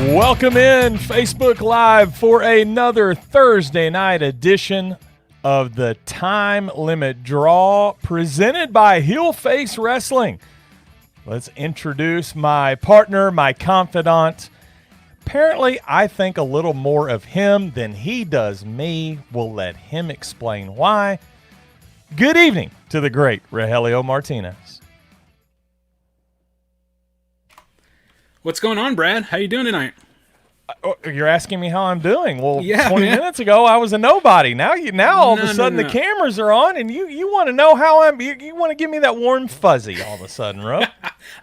Welcome in Facebook Live for another Thursday night edition of the Time Limit Draw presented by Heel Face Wrestling. Let's introduce my partner, my confidant. Apparently, I think a little more of him than he does me. We'll let him explain why. Good evening to the great Rogelio Martinez. What's going on, Brad? How you doing tonight? You're asking me how I'm doing. Well, Yeah, 20 man. minutes ago, I was a nobody. Now all of a sudden No. the cameras are on, and you want to know how I'm. You want to give me that warm fuzzy all of a sudden, Ro?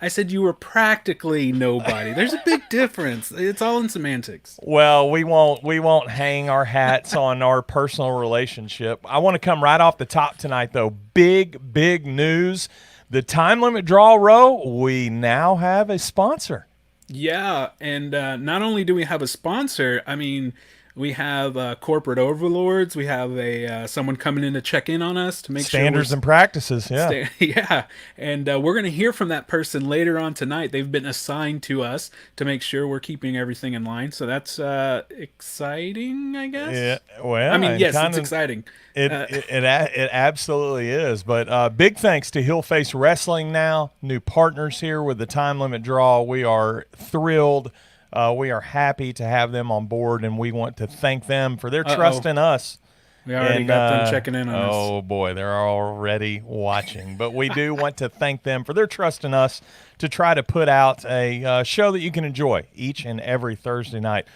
I said you were practically nobody. There's a big difference. It's all in semantics. Well, we won't hang our hats on our personal relationship. I want to come right off the top tonight, though. Big news. The Time Limit Draw, Ro, we now have a sponsor. Yeah, and not only do we have a sponsor, I mean, we have corporate overlords. We have someone coming in to check in on us to make Standards sure and practices, yeah. yeah, and we're going to hear from that person later on tonight. They've been assigned to us to make sure we're keeping everything in line. So that's exciting, I guess. Yeah, well, I mean, yes, kinda, it's exciting. It absolutely is. But big thanks to Heel Face Wrestling now, new partners here with the Time Limit Draw. We are thrilled. We are happy to have them on board, and we want to thank them for their trust in us. We already got them checking in on us. Oh, boy, they're already watching. But we do want to thank them for their trust in us to try to put out a show that you can enjoy each and every Thursday night.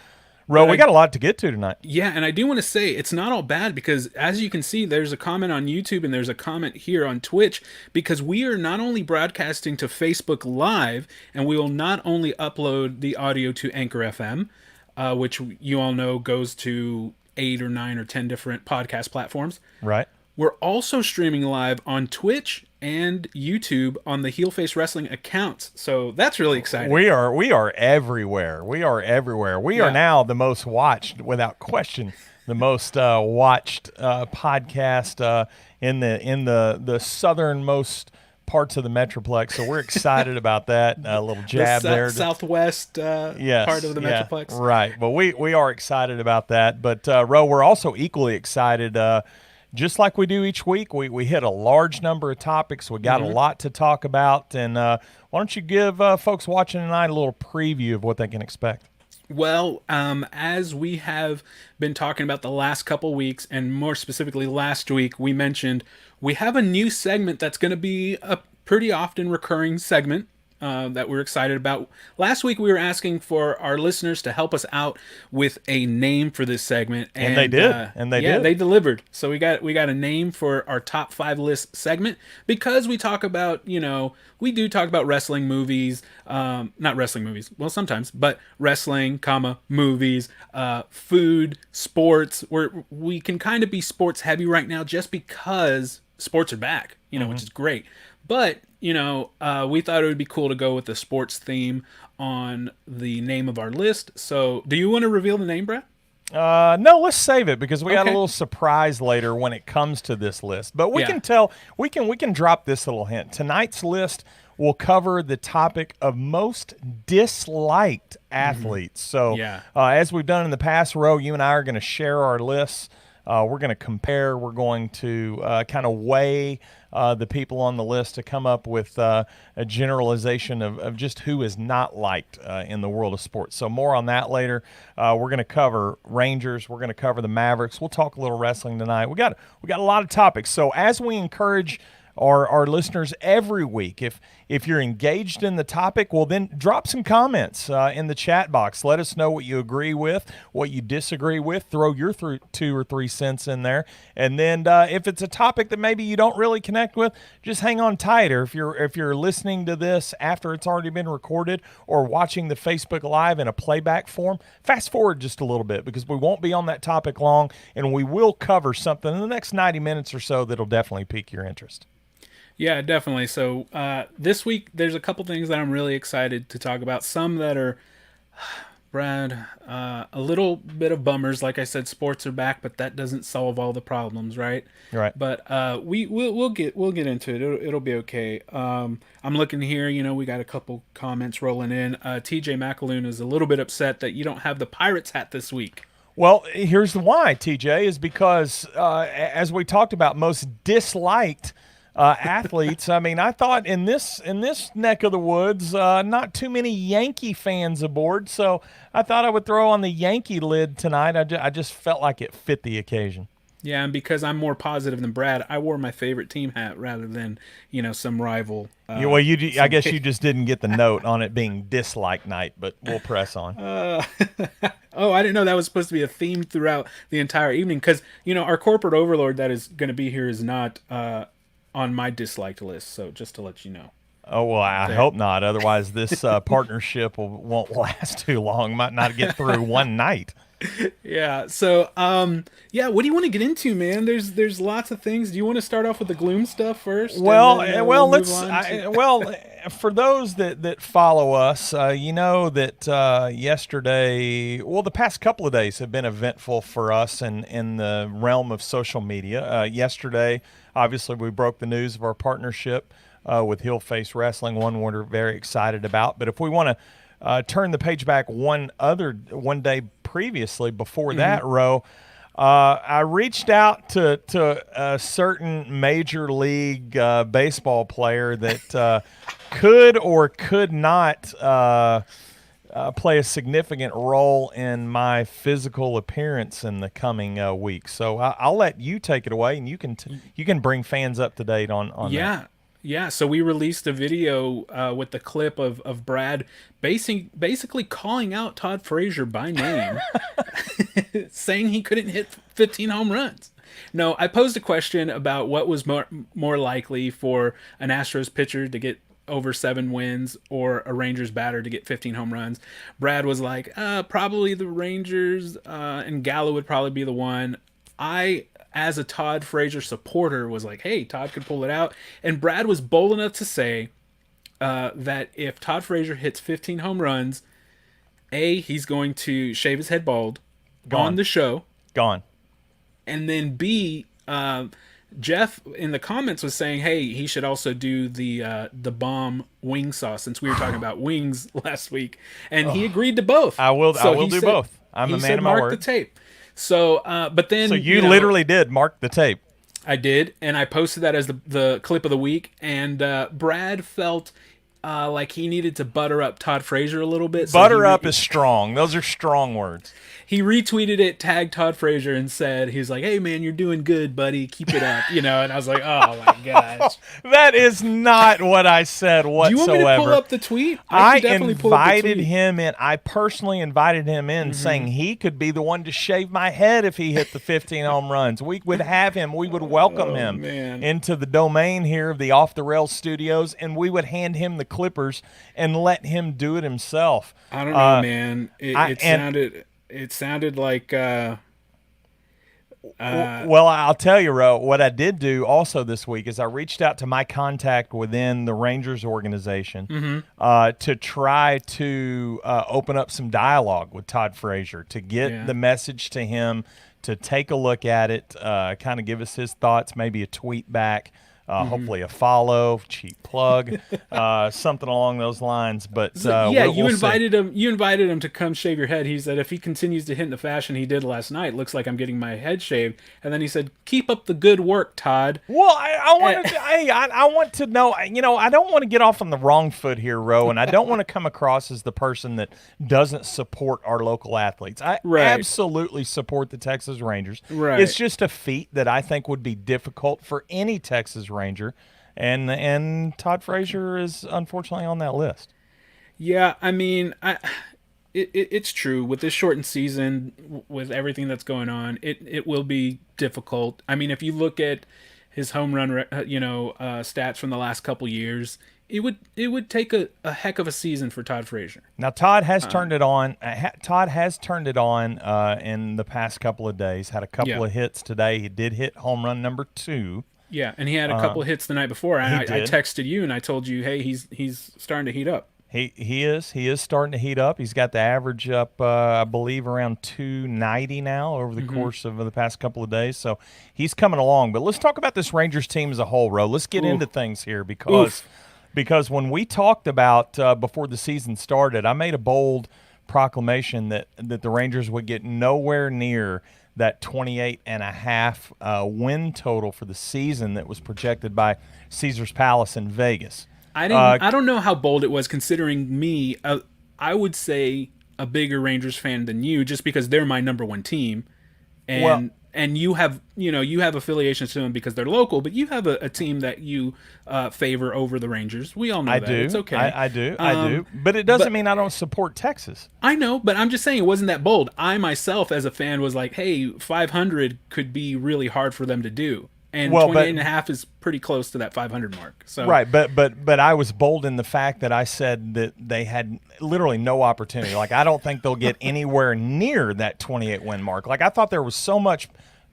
Ro, we got a lot to get to tonight. Yeah, and I do want to say it's not all bad because, as you can see, there's a comment on YouTube and there's a comment here on Twitch because we are not only broadcasting to Facebook Live, and we will not only upload the audio to Anchor FM, which you all know goes to 8 or 9 or 10 different podcast platforms. Right. We're also streaming live on Twitch and YouTube on the Heel Face Wrestling accounts. So that's really exciting. We are everywhere. We are everywhere. We are now the most watched, without question, the most watched podcast in the southernmost parts of the Metroplex. So we're excited about that. A little jab there. Southwest part of the Metroplex. Right. But we are excited about that. But, Ro, we're also equally excited. Just like we do each week, we hit a large number of topics. We got a lot to talk about. And why don't you give folks watching tonight a little preview of what they can expect? Well, as we have been talking about the last couple weeks, and more specifically last week, we mentioned we have a new segment that's going to be a pretty often recurring segment that we're excited about. Last week, we were asking for our listeners to help us out with a name for this segment, and they did. They delivered. So we got a name for our top 5 list segment because we talk about, we do talk about wrestling movies, not wrestling movies, well, sometimes, but wrestling, movies, food, sports. We can kind of be sports heavy right now just because sports are back, which is great. But, we thought it would be cool to go with the sports theme on the name of our list. So do you want to reveal the name, Brett? No, let's save it because we got a little surprise later when it comes to this list. But we can tell, we can drop this little hint. Tonight's list will cover the topic of most disliked athletes. So as we've done in the past, Ro, you and I are going to share our lists. We're going to compare. We're going to kind of weigh the people on the list to come up with a generalization of just who is not liked in the world of sports. So more on that later. We're going to cover Rangers. We're going to cover the Mavericks. We'll talk a little wrestling tonight. We got a lot of topics. So as we encourage our listeners every week, if you're engaged in the topic, well, then drop some comments in the chat box. Let us know what you agree with, what you disagree with. Throw your 2 or 3 cents in there. And then if it's a topic that maybe you don't really connect with, just hang on tight. Or if you're listening to this after it's already been recorded or watching the Facebook Live in a playback form, fast forward just a little bit because we won't be on that topic long, and we will cover something in the next 90 minutes or so that'll definitely pique your interest. Yeah, definitely. So this week, there's a couple things that I'm really excited to talk about. Some that are Brad, a little bit of bummers. Like I said, sports are back, but that doesn't solve all the problems, right? Right. But we'll get into it. It'll be okay. I'm looking here. You know, we got a couple comments rolling in. TJ McAloon is a little bit upset that you don't have the Pirates hat this week. Well, here's the why, TJ, is because as we talked about, most disliked athletes. I mean, I thought in this neck of the woods, not too many Yankee fans aboard, so I thought I would throw on the Yankee lid tonight. I just felt like it fit the occasion. Yeah, and because I'm more positive than Brad, I wore my favorite team hat rather than some rival. Well, I guess you just didn't get the note on it being dislike night, but we'll press on. Oh, I didn't know that was supposed to be a theme throughout the entire evening because our corporate overlord that is going to be here is not on my disliked list. So just to let you know. Oh, well, I hope not. Otherwise, this partnership won't last too long. Might not get through one night. Yeah. So, what do you want to get into, man? There's lots of things. Do you want to start off with the gloom stuff first? Well, for those that follow us, you know that yesterday, the past couple of days have been eventful for us in the realm of social media. Yesterday, obviously, we broke the news of our partnership with Heel Face Wrestling, one we're very excited about. But if we want to turn the page back one day previously before that, Ro, I reached out to a certain major league baseball player that could or could not play a significant role in my physical appearance in the coming week. So I'll let you take it away, and you can bring fans up to date on that. Yeah, so we released a video with the clip of Brad basically calling out Todd Frazier by name, saying he couldn't hit 15 home runs. No, I posed a question about what was more likely for an Astros pitcher to get over 7 wins or a Rangers batter to get 15 home runs. Brad was like, probably the Rangers, and Gallo would probably be the one. I, as a Todd Frazier supporter, was like, hey, Todd could pull it out. And Brad was bold enough to say that if Todd Frazier hits 15 home runs, A, he's going to shave his head bald on the show. Gone. And then B, Jeff in the comments was saying, hey, he should also do the bomb wing sauce, since we were talking about wings last week. And he agreed to both. I will do both. I'm a man of my word. Mark the tape. So, but then... So you literally did mark the tape. I did, and I posted that as the clip of the week, and Brad felt like he needed to butter up Todd Frazier a little bit. Butter up is strong. Those are strong words. He retweeted it, tagged Todd Frazier, and said, he's like, hey, man, you're doing good, buddy. Keep it up. And I was like, oh, my gosh. That is not what I said whatsoever. Do you want me to pull up the tweet? I invited him in. I personally invited him in, saying he could be the one to shave my head if he hit the 15 home runs. We would have him. We would welcome him into the domain here of the Off the Rails studios, and we would hand him the clippers and let him do it himself. I don't know, man. It sounded like... well, I'll tell you, Ro, what I did do also this week is I reached out to my contact within the Rangers organization to try to open up some dialogue with Todd Frazier, to get the message to him, to take a look at it, kind of give us his thoughts, maybe a tweet back. Hopefully a follow, cheap plug, something along those lines. But you invited him. You invited him to come shave your head. He said if he continues to hit in the fashion he did last night, looks like I'm getting my head shaved. And then he said, "Keep up the good work, Todd." Well, I want to know. I don't want to get off on the wrong foot here, Ro, and I don't want to come across as the person that doesn't support our local athletes. I absolutely support the Texas Rangers. Right. It's just a feat that I think would be difficult for any Texas Ranger, and Todd Frazier is unfortunately on that list. Yeah, I mean, it's true with this shortened season, with everything that's going on. It will be difficult. I mean, if you look at his home run, stats from the last couple years, it would take a heck of a season for Todd Frazier. Now, Todd has turned it on. Todd has turned it on in the past couple of days. Had a couple of hits today. He did hit home run number 2. Yeah, and he had a couple hits the night before. And I texted you and I told you, hey, he's starting to heat up. He is starting to heat up. He's got the average up, I believe, around 290 now over the course of the past couple of days. So he's coming along. But let's talk about this Rangers team as a whole, Ro. Let's get into things here because when we talked about before the season started, I made a bold proclamation that the Rangers would get nowhere near that 28.5 win total for the season that was projected by Caesars Palace in Vegas. I don't know how bold it was considering me. I would say a bigger Rangers fan than you, just because they're my number one team, and you have affiliations to them because they're local, but you have a team that you favor over the Rangers. We all know that. It's okay. I do. But it doesn't mean I don't support Texas. I know, but I'm just saying it wasn't that bold. I myself, as a fan, was like, hey, 500 could be really hard for them to do. And 28.5 is pretty close to that 500 mark. So right, but I was bold in the fact that I said that they had literally no opportunity. Like, I don't think they'll get anywhere near that 28 win mark. Like, I thought there was so much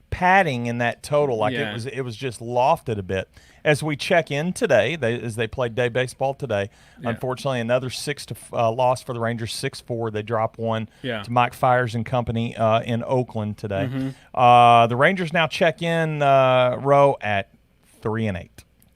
padding in that total. Like, it was just lofted a bit. As we check in today, as they played day baseball today, unfortunately another 6 loss for the Rangers, 6-4. They drop one to Mike Fiers and company in Oakland today. The Rangers now check in Ro at 3-8.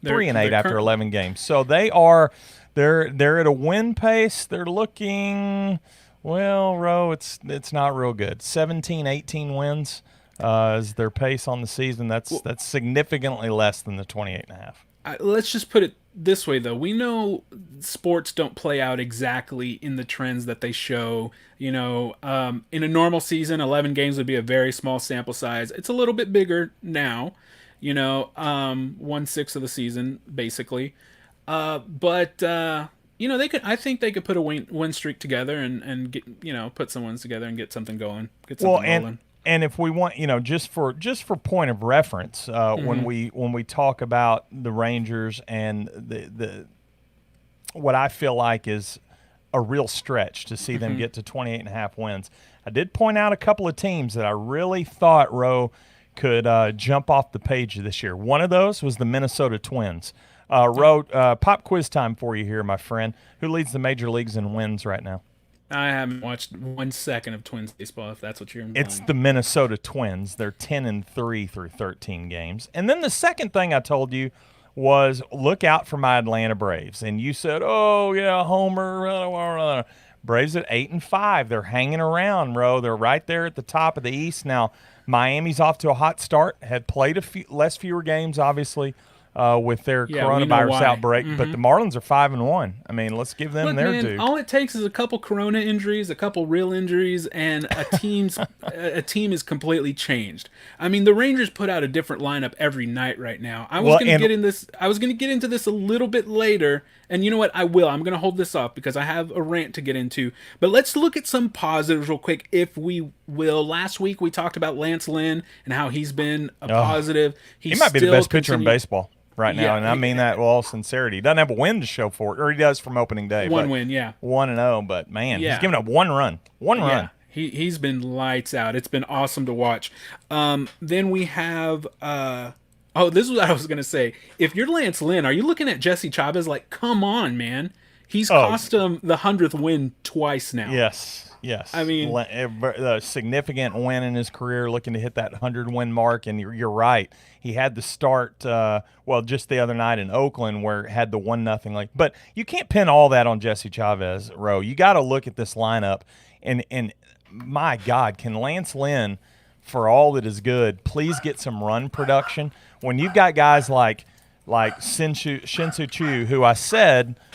3-8 after 11 games. So they're at a win pace. They're looking, well, Ro, it's not real good. 17, 18 wins. Is their pace on the season. That's significantly less than the 28.5. Let's just put it this way, though. We know sports don't play out exactly in the trends that they show. In a normal season, 11 games would be a very small sample size. It's a little bit bigger now. 1/6 of the season, basically. But they could. I think they could put a win streak together and get put some wins together and get something going. Get something rolling. And if we want, just for point of reference, when we talk about the Rangers and the what I feel like is a real stretch to see them get to 28.5 wins, I did point out a couple of teams that I really thought Ro could jump off the page this year. One of those was the Minnesota Twins. Ro, pop quiz time for you here, my friend. Who leads the major leagues in wins right now? I haven't watched 1 second of Twins baseball, if that's what you're implying. It's the Minnesota Twins. They're 10-3 through 13 games. And then the second thing I told you was look out for my Atlanta Braves. And you said, oh, yeah, Homer. Braves at 8-5. They're hanging around, Ro. They're right there at the top of the East. Now, Miami's off to a hot start, had played fewer games, obviously, with their coronavirus outbreak, but the Marlins are 5-1. I mean, let's give them their due. All it takes is a couple corona injuries, a couple real injuries, and a team is completely changed. I mean, the Rangers put out a different lineup every night right now. I was going to get into this a little bit later, and you know what? I'm going to hold this off because I have a rant to get into. But let's look at some positives real quick, if we will. Last week we talked about Lance Lynn and how he's been a positive. He might be the best pitcher in baseball right now, and I mean that with all sincerity. He doesn't have a win to show for it, or he does from opening day. One win, yeah. 1-0, but man, he's given up one run. One run. He's been lights out. It's been awesome to watch. Then we have this is what I was gonna say. If you're Lance Lynn, are you looking at Jesse Chavez like, come on, man? He's cost him the 100th win twice now. Yes. I mean, a significant win in his career, looking to hit that 100-win mark. And you're right. He had the start, just the other night in Oakland where it had the 1-0 like. But you can't pin all that on Jesse Chavez, Ro. You got to look at this lineup. And my God, can Lance Lynn, for all that is good, please get some run production? When you've got guys like Shin-Soo Choo, who I said –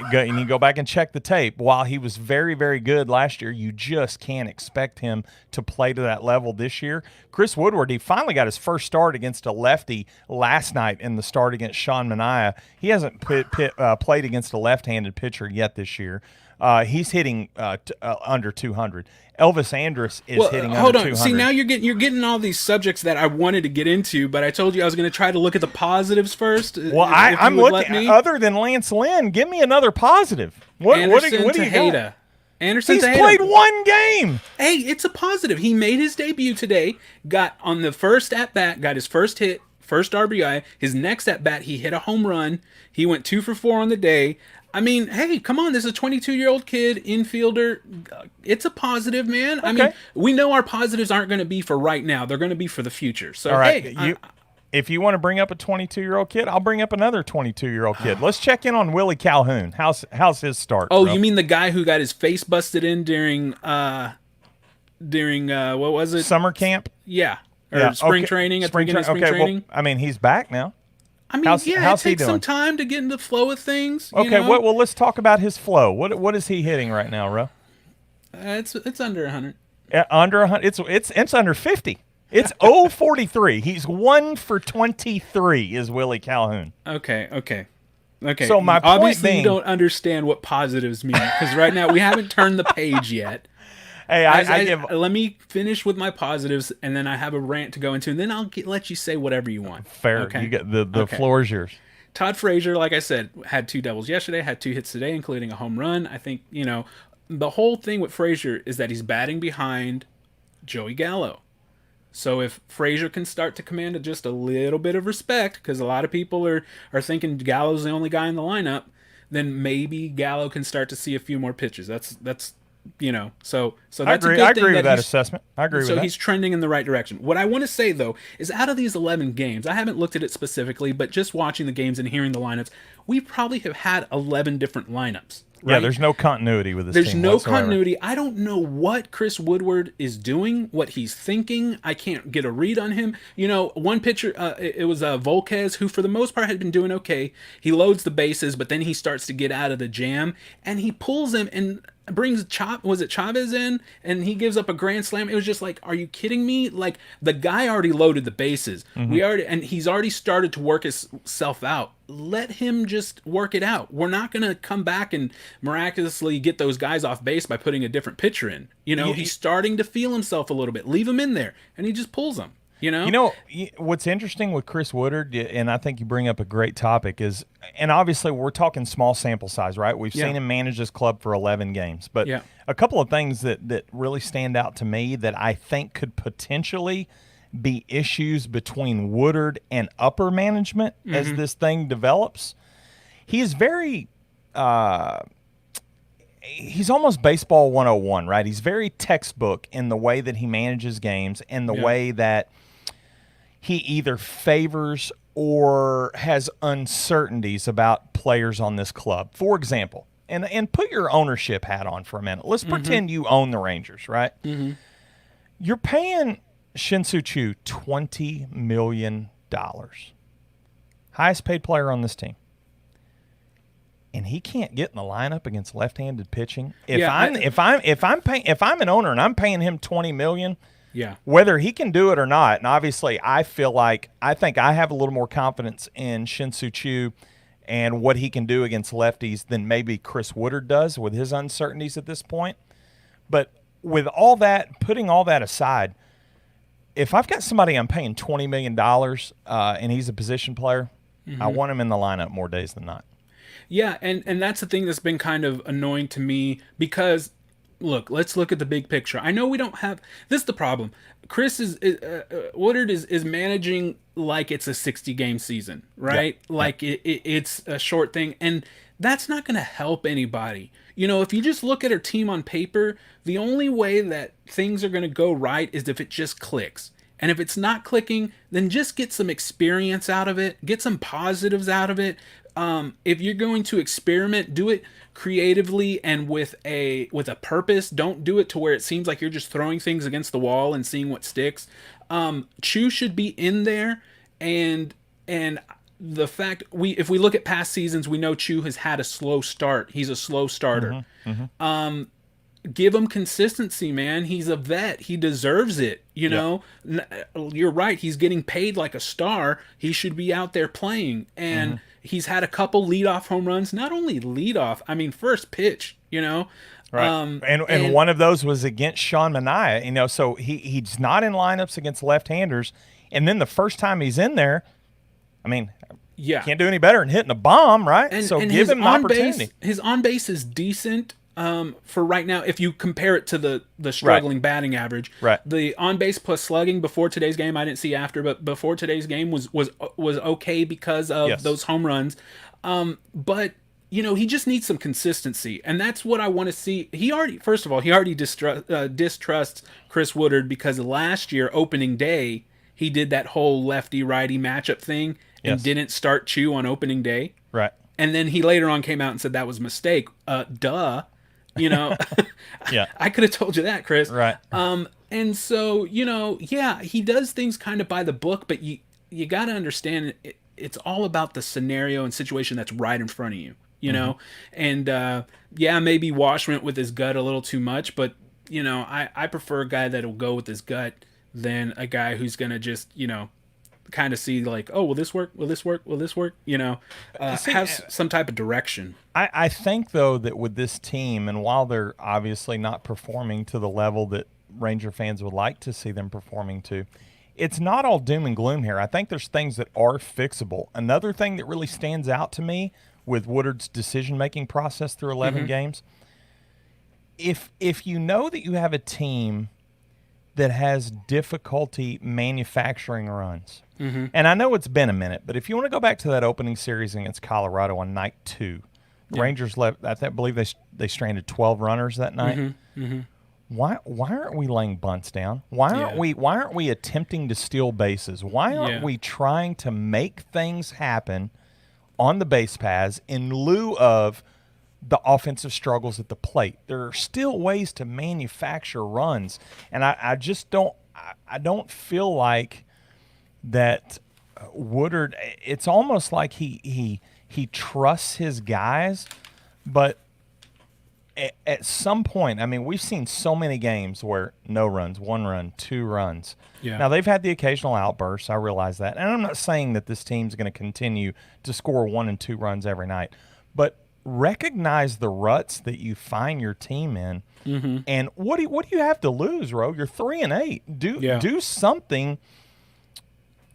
and you go back and check the tape. While he was very, very good last year, you just can't expect him to play to that level this year. Chris Woodward, he finally got his first start against a lefty last night in the start against Sean Manaea. He hasn't played against a left-handed pitcher yet this year. He's hitting under 200. Elvis Andrus is hitting under 200. See, now you're getting all these subjects that I wanted to get into, but I told you I was going to try to look at the positives first. Well, I'm looking. Other than Lance Lynn, give me another positive. What do you got? He's played one game. Hey, it's a positive. He made his debut today. Got on the first at bat. Got his first hit. first RBI. His next at bat, he hit a home run. He went 2 for 4 on the day. I mean, hey, come on. This is a 22-year-old kid, infielder. It's a positive, man. I mean, we know our positives aren't going to be for right now. They're going to be for the future. So, all right. hey. If you want to bring up a 22-year-old kid, I'll bring up another 22-year-old kid. Let's check in on Willie Calhoun. How's his start? Oh, bro? you mean the guy who got his face busted in during what was it? Summer camp? Yeah. Or spring training at the beginning of spring training? Well, I mean, he's back now. I mean, how's it takes some time to get into the flow of things. Okay, you know? well, let's talk about his flow. What is he hitting right now, Ro? It's under 100. Under 100. It's under 50. It's 0-43. He's 1 for 23 is Willie Calhoun. Okay. So my point obviously being, you don't understand what positives mean because right now we haven't turned the page yet. Hey, let me finish with my positives, and then I have a rant to go into, and then I'll let you say whatever you want. Fair. Okay? You get the floor is yours. Todd Frazier, like I said, had 2 doubles yesterday, had 2 hits today, including a home run. I think, the whole thing with Frazier is that he's batting behind Joey Gallo. So if Frazier can start to command just a little bit of respect, because a lot of people are thinking Gallo's the only guy in the lineup, then maybe Gallo can start to see a few more pitches. That's so that's I agree. a good I thing agree with that assessment. I agree with that. So he's trending in the right direction. What I want to say though is out of these 11 games, I haven't looked at it specifically, but just watching the games and hearing the lineups, we probably have had 11 different lineups. Right? Yeah, there's no continuity with this team. There's no whatsoever. continuity. I don't know what Chris Woodward is doing, what he's thinking. I can't get a read on him. One pitcher, it was Volquez, who for the most part had been doing okay. He loads the bases, but then he starts to get out of the jam, and he pulls him and brings Chavez in, and he gives up a grand slam. It was just like, are you kidding me? Like, the guy already loaded the bases. And he's already started to work himself out. Let him just work it out. We're not going to come back and miraculously get those guys off base by putting a different pitcher in. He's starting to feel himself a little bit. Leave him in there, and he just pulls them. What's interesting with Chris Woodward, and I think you bring up a great topic, is, and obviously we're talking small sample size, right? We've seen him manage this club for 11 games. But a couple of things that really stand out to me that I think could potentially be issues between Woodward and upper management as this thing develops. He is very he's almost baseball 101, right? He's very textbook in the way that he manages games and the way that he either favors or has uncertainties about players on this club. For example, and put your ownership hat on for a minute. Let's pretend you own the Rangers, right? You're paying Shin-Soo Choo $20 million. Highest paid player on this team. And he can't get in the lineup against left-handed pitching. If I'm an owner and I'm paying him $20 million, whether he can do it or not, and obviously I think I have a little more confidence in Shin-Soo Choo and what he can do against lefties than maybe Chris Woodward does with his uncertainties at this point. But with all that, putting all that aside, if I've got somebody I'm paying $20 million and he's a position player, I want him in the lineup more days than not. Yeah, and that's the thing that's been kind of annoying to me because, look, let's look at the big picture. I know we don't have – this is the problem. Chris Woodward is managing like it's a 60-game season, right? Yeah. Like it's a short thing, and that's not going to help anybody. If you just look at our team on paper, the only way that things are going to go right is if it just clicks. And if it's not clicking, then just get some experience out of it. Get some positives out of it. If you're going to experiment, do it creatively and with a purpose. Don't do it to where it seems like you're just throwing things against the wall and seeing what sticks. Choo should be in there, and the fact if we look at past seasons, we know Choo has had a slow start. He's a slow starter. Give him consistency, man. He's a vet. He deserves it. You're right. He's getting paid like a star. He should be out there playing. And he's had a couple leadoff home runs. Not only leadoff, I mean first pitch. Right. And one of those was against Sean Manaea. So he's not in lineups against left-handers. And then the first time he's in there, I mean, can't do any better than hitting a bomb, right? And give him an opportunity. His on base is decent. for right now, if you compare it to the struggling batting average, Right. the on base plus slugging before today's game, I didn't see after, but before today's game was okay because of Yes. those home runs. But he just needs some consistency, and that's what I want to see. First of all, he already distrusts Chris Woodard because last year opening day he did that whole lefty righty matchup thing and Yes. didn't start Chu on opening day. Right. And then he later on came out and said that was a mistake. Duh. Yeah. I could have told you that, Chris. Right. And so, yeah, he does things kind of by the book, but you got to understand it's all about the scenario and situation that's right in front of you, know? And, yeah, maybe Wash went with his gut a little too much, but, I prefer a guy that'll go with his gut than a guy who's going to just, kind of see like, oh, will this work? Will this work? Will this work? Have some type of direction. I think, though, that with this team, and while they're obviously not performing to the level that Ranger fans would like to see them performing to, it's not all doom and gloom here. I think there's things that are fixable. Another thing that really stands out to me with Woodard's decision-making process through 11 games, if you know that you have a team that has difficulty manufacturing runs, and I know it's been a minute, but if you want to go back to that opening series against Colorado on night 2, the Rangers left. I believe they stranded 12 runners that night. Why aren't we laying bunts down? Why aren't we attempting to steal bases? Why aren't we trying to make things happen on the base paths in lieu of the offensive struggles at the plate? There are still ways to manufacture runs, and I just don't. I don't feel like that Woodard. It's almost like he trusts his guys, but at some point, I mean, we've seen so many games where no runs, 1 run, 2 runs. Yeah. Now, they've had the occasional outbursts. I realize that. And I'm not saying that this team's going to continue to score 1 and 2 runs every night, but recognize the ruts that you find your team in. And what do you have to lose, Ro? You're 3-8. Do something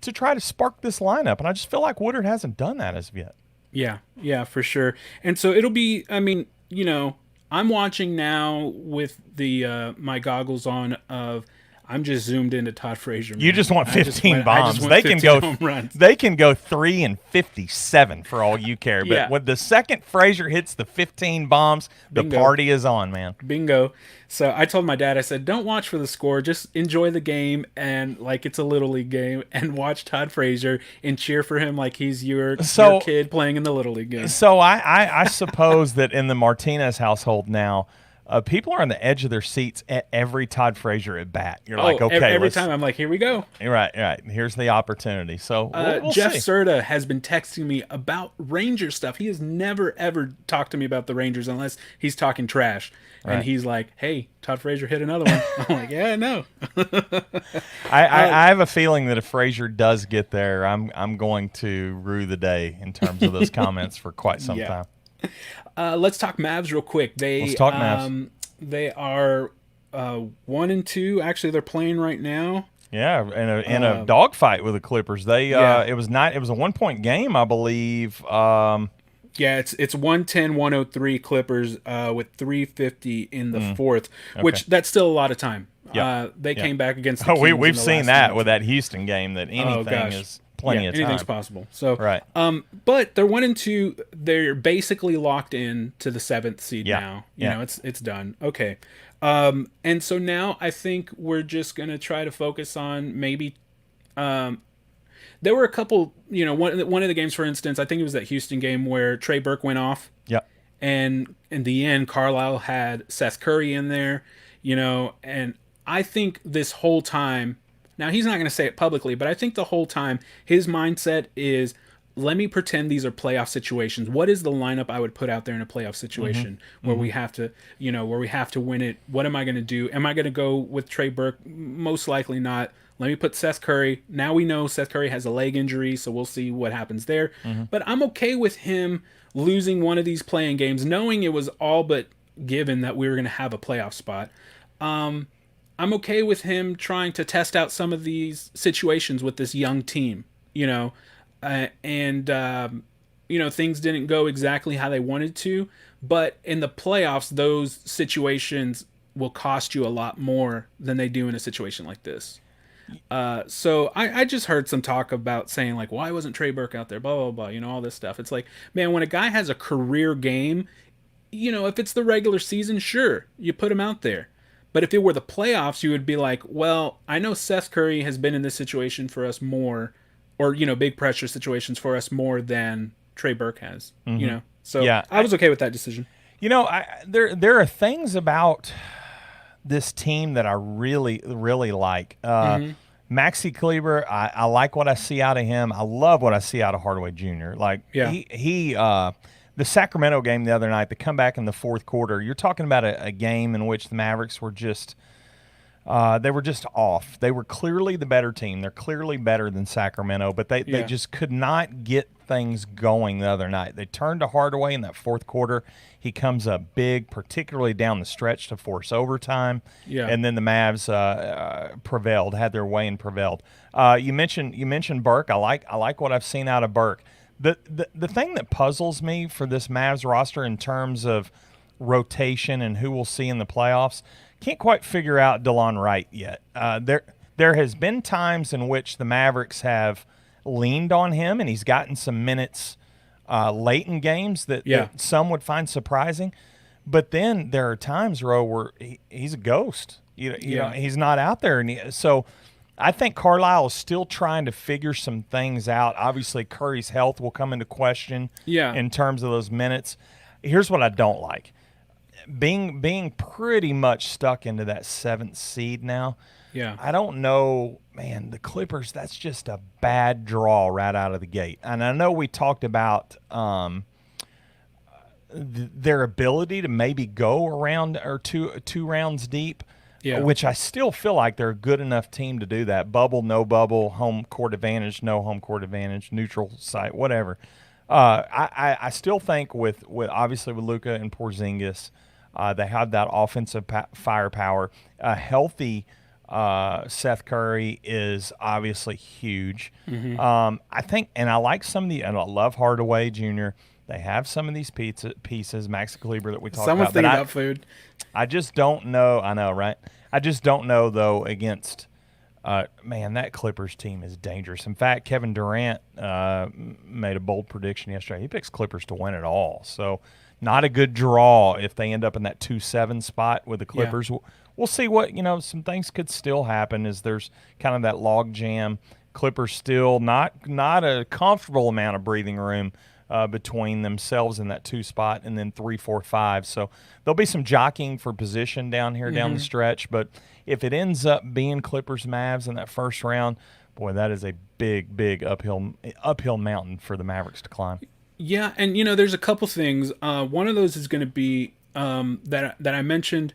to try to spark this lineup. And I just feel like Woodard hasn't done that as of yet. Yeah, for sure. And so it'll be, I mean, I'm watching now with the my goggles on of I'm just zoomed into Todd Frazier. You just want 15 bombs. They can go home runs. They can go 3 and 57 for all you care. But when the second Frazier hits the 15 bombs, the party is on, man. Bingo. So I told my dad, I said, don't watch for the score. Just enjoy the game and like it's a Little League game and watch Todd Frazier and cheer for him like he's your kid playing in the Little League game. So I suppose that in the Martinez household now, people are on the edge of their seats at every Todd Frazier at bat. You're like, okay. Every time I'm like, here we go. Right. Here's the opportunity. So we'll Jeff see. Serta has been texting me about Ranger stuff. He has never, ever talked to me about the Rangers unless he's talking trash. Right. And he's like, hey, Todd Frazier hit another one. I'm like, yeah, I know. I have a feeling that if Frazier does get there, I'm going to rue the day in terms of those comments for quite some time. Let's talk Mavs real quick. Let's talk Mavs. They are 1-2. Actually, they're playing right now. Yeah, in a dogfight with the Clippers. It was a 1-point game, I believe. Yeah, it's 110-103 Clippers with 3:50 in the fourth, which that's still a lot of time. They came back against the Kings we've seen that with that Houston game that anything is plenty of time. Anything's possible. So right. But they're 1-2. They're basically locked in to the 7th seed now. You know, it's done. Okay. And so now I think we're just gonna try to focus on maybe there were a couple, one of the games, for instance, I think it was that Houston game where Trey Burke went off. Yep. And in the end, Carlisle had Seth Curry in there, and I think this whole time, now he's not going to say it publicly, but I think the whole time his mindset is, let me pretend these are playoff situations. What is the lineup I would put out there in a playoff situation where we have to, where we have to win it? What am I going to do? Am I going to go with Trey Burke? Most likely not. Let me put Seth Curry. Now we know Seth Curry has a leg injury, so we'll see what happens there. But I'm okay with him losing one of these playing games, knowing it was all but given that we were going to have a playoff spot. I'm okay with him trying to test out some of these situations with this young team, things didn't go exactly how they wanted to, but in the playoffs, those situations will cost you a lot more than they do in a situation like this. So I just heard some talk about saying like, why wasn't Trey Burke out there? Blah blah blah. All this stuff. It's like, man, when a guy has a career game, if it's the regular season, sure, you put him out there. But if it were the playoffs, you would be like, well, I know Seth Curry has been in this situation for us more, or big pressure situations for us more than Trey Burke has. So yeah, I was okay with that decision. There are things about this team that I really, really like. Maxi Kleber, I like what I see out of him. I love what I see out of Hardaway Jr. Like, he the Sacramento game the other night, the comeback in the fourth quarter, you're talking about a game in which the Mavericks were just they were just off. They were clearly the better team. They're clearly better than Sacramento, but they just could not get things going the other night. They turned to Hardaway in that fourth quarter. He comes up big, particularly down the stretch to force overtime. Yeah. And then the Mavs prevailed, had their way and prevailed. You mentioned Burke. I like what I've seen out of Burke. The thing that puzzles me for this Mavs roster in terms of rotation and who we'll see in the playoffs, can't quite figure out DeLon Wright yet. There has been times in which the Mavericks have leaned on him, and he's gotten some minutes late in games that some would find surprising. But then there are times, Ro, where he's a ghost. He's not out there. And so I think Carlisle is still trying to figure some things out. Obviously, Curry's health will come into question in terms of those minutes. Here's what I don't like. Being pretty much stuck into that 7th seed now. Yeah. I don't know, man, the Clippers, that's just a bad draw right out of the gate. And I know we talked about their ability to maybe go around or two rounds deep, which I still feel like they're a good enough team to do that. Bubble, no bubble, home court advantage, no home court advantage, neutral site, whatever. I still think with obviously with Luka and Porzingis, they have that offensive firepower. A healthy Seth Curry is obviously huge. I think, and I like and I love Hardaway Jr. They have some of these pieces, Maxi Kleber that we talked about. Someone's thinking about food. I just don't know. I know, right? I just don't know, though, against man, that Clippers team is dangerous. In fact, Kevin Durant made a bold prediction yesterday. He picks Clippers to win it all. So not a good draw if they end up in that 2-7 spot with the Clippers. Yeah. We'll see what, some things could still happen as there's kind of that log jam. Clippers still not a comfortable amount of breathing room between themselves in that 2 spot and then 3, 4, 5. So there'll be some jockeying for position down here down the stretch. But if it ends up being Clippers Mavs in that first round, boy, that is a big, big uphill mountain for the Mavericks to climb. Yeah, and there's a couple things. One of those is going to be that I mentioned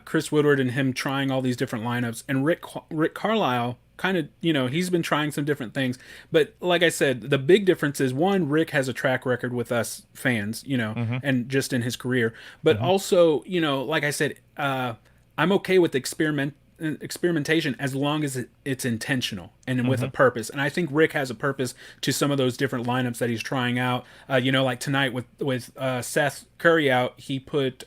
Chris Woodward and him trying all these different lineups, and Rick Carlisle kind of, he's been trying some different things. But like I said, the big difference is, one, Rick has a track record with us fans, and just in his career. But also, like I said, I'm okay with experimentation as long as it's intentional and with a purpose. And I think Rick has a purpose to some of those different lineups that he's trying out. Like tonight with Seth Curry out, he put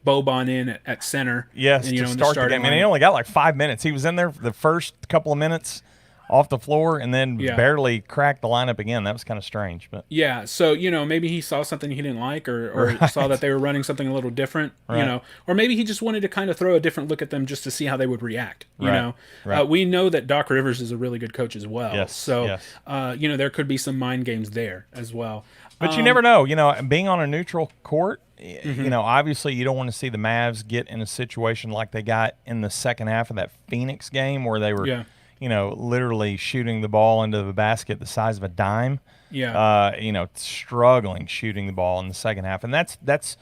Boban in at center. Yes, and, to start the game. And he only got like 5 minutes. He was in there for the first couple of minutes off the floor and then barely cracked the lineup again. That was kind of strange. But yeah, so, maybe he saw something he didn't like or saw that they were running something a little different, or maybe he just wanted to kind of throw a different look at them just to see how they would react, you know. Right. We know that Doc Rivers is a really good coach as well. Yes. So, there could be some mind games there as well. But you never know. Being on a neutral court, obviously you don't want to see the Mavs get in a situation like they got in the second half of that Phoenix game where they were literally shooting the ball into the basket the size of a dime. Yeah. Struggling shooting the ball in the second half. And that's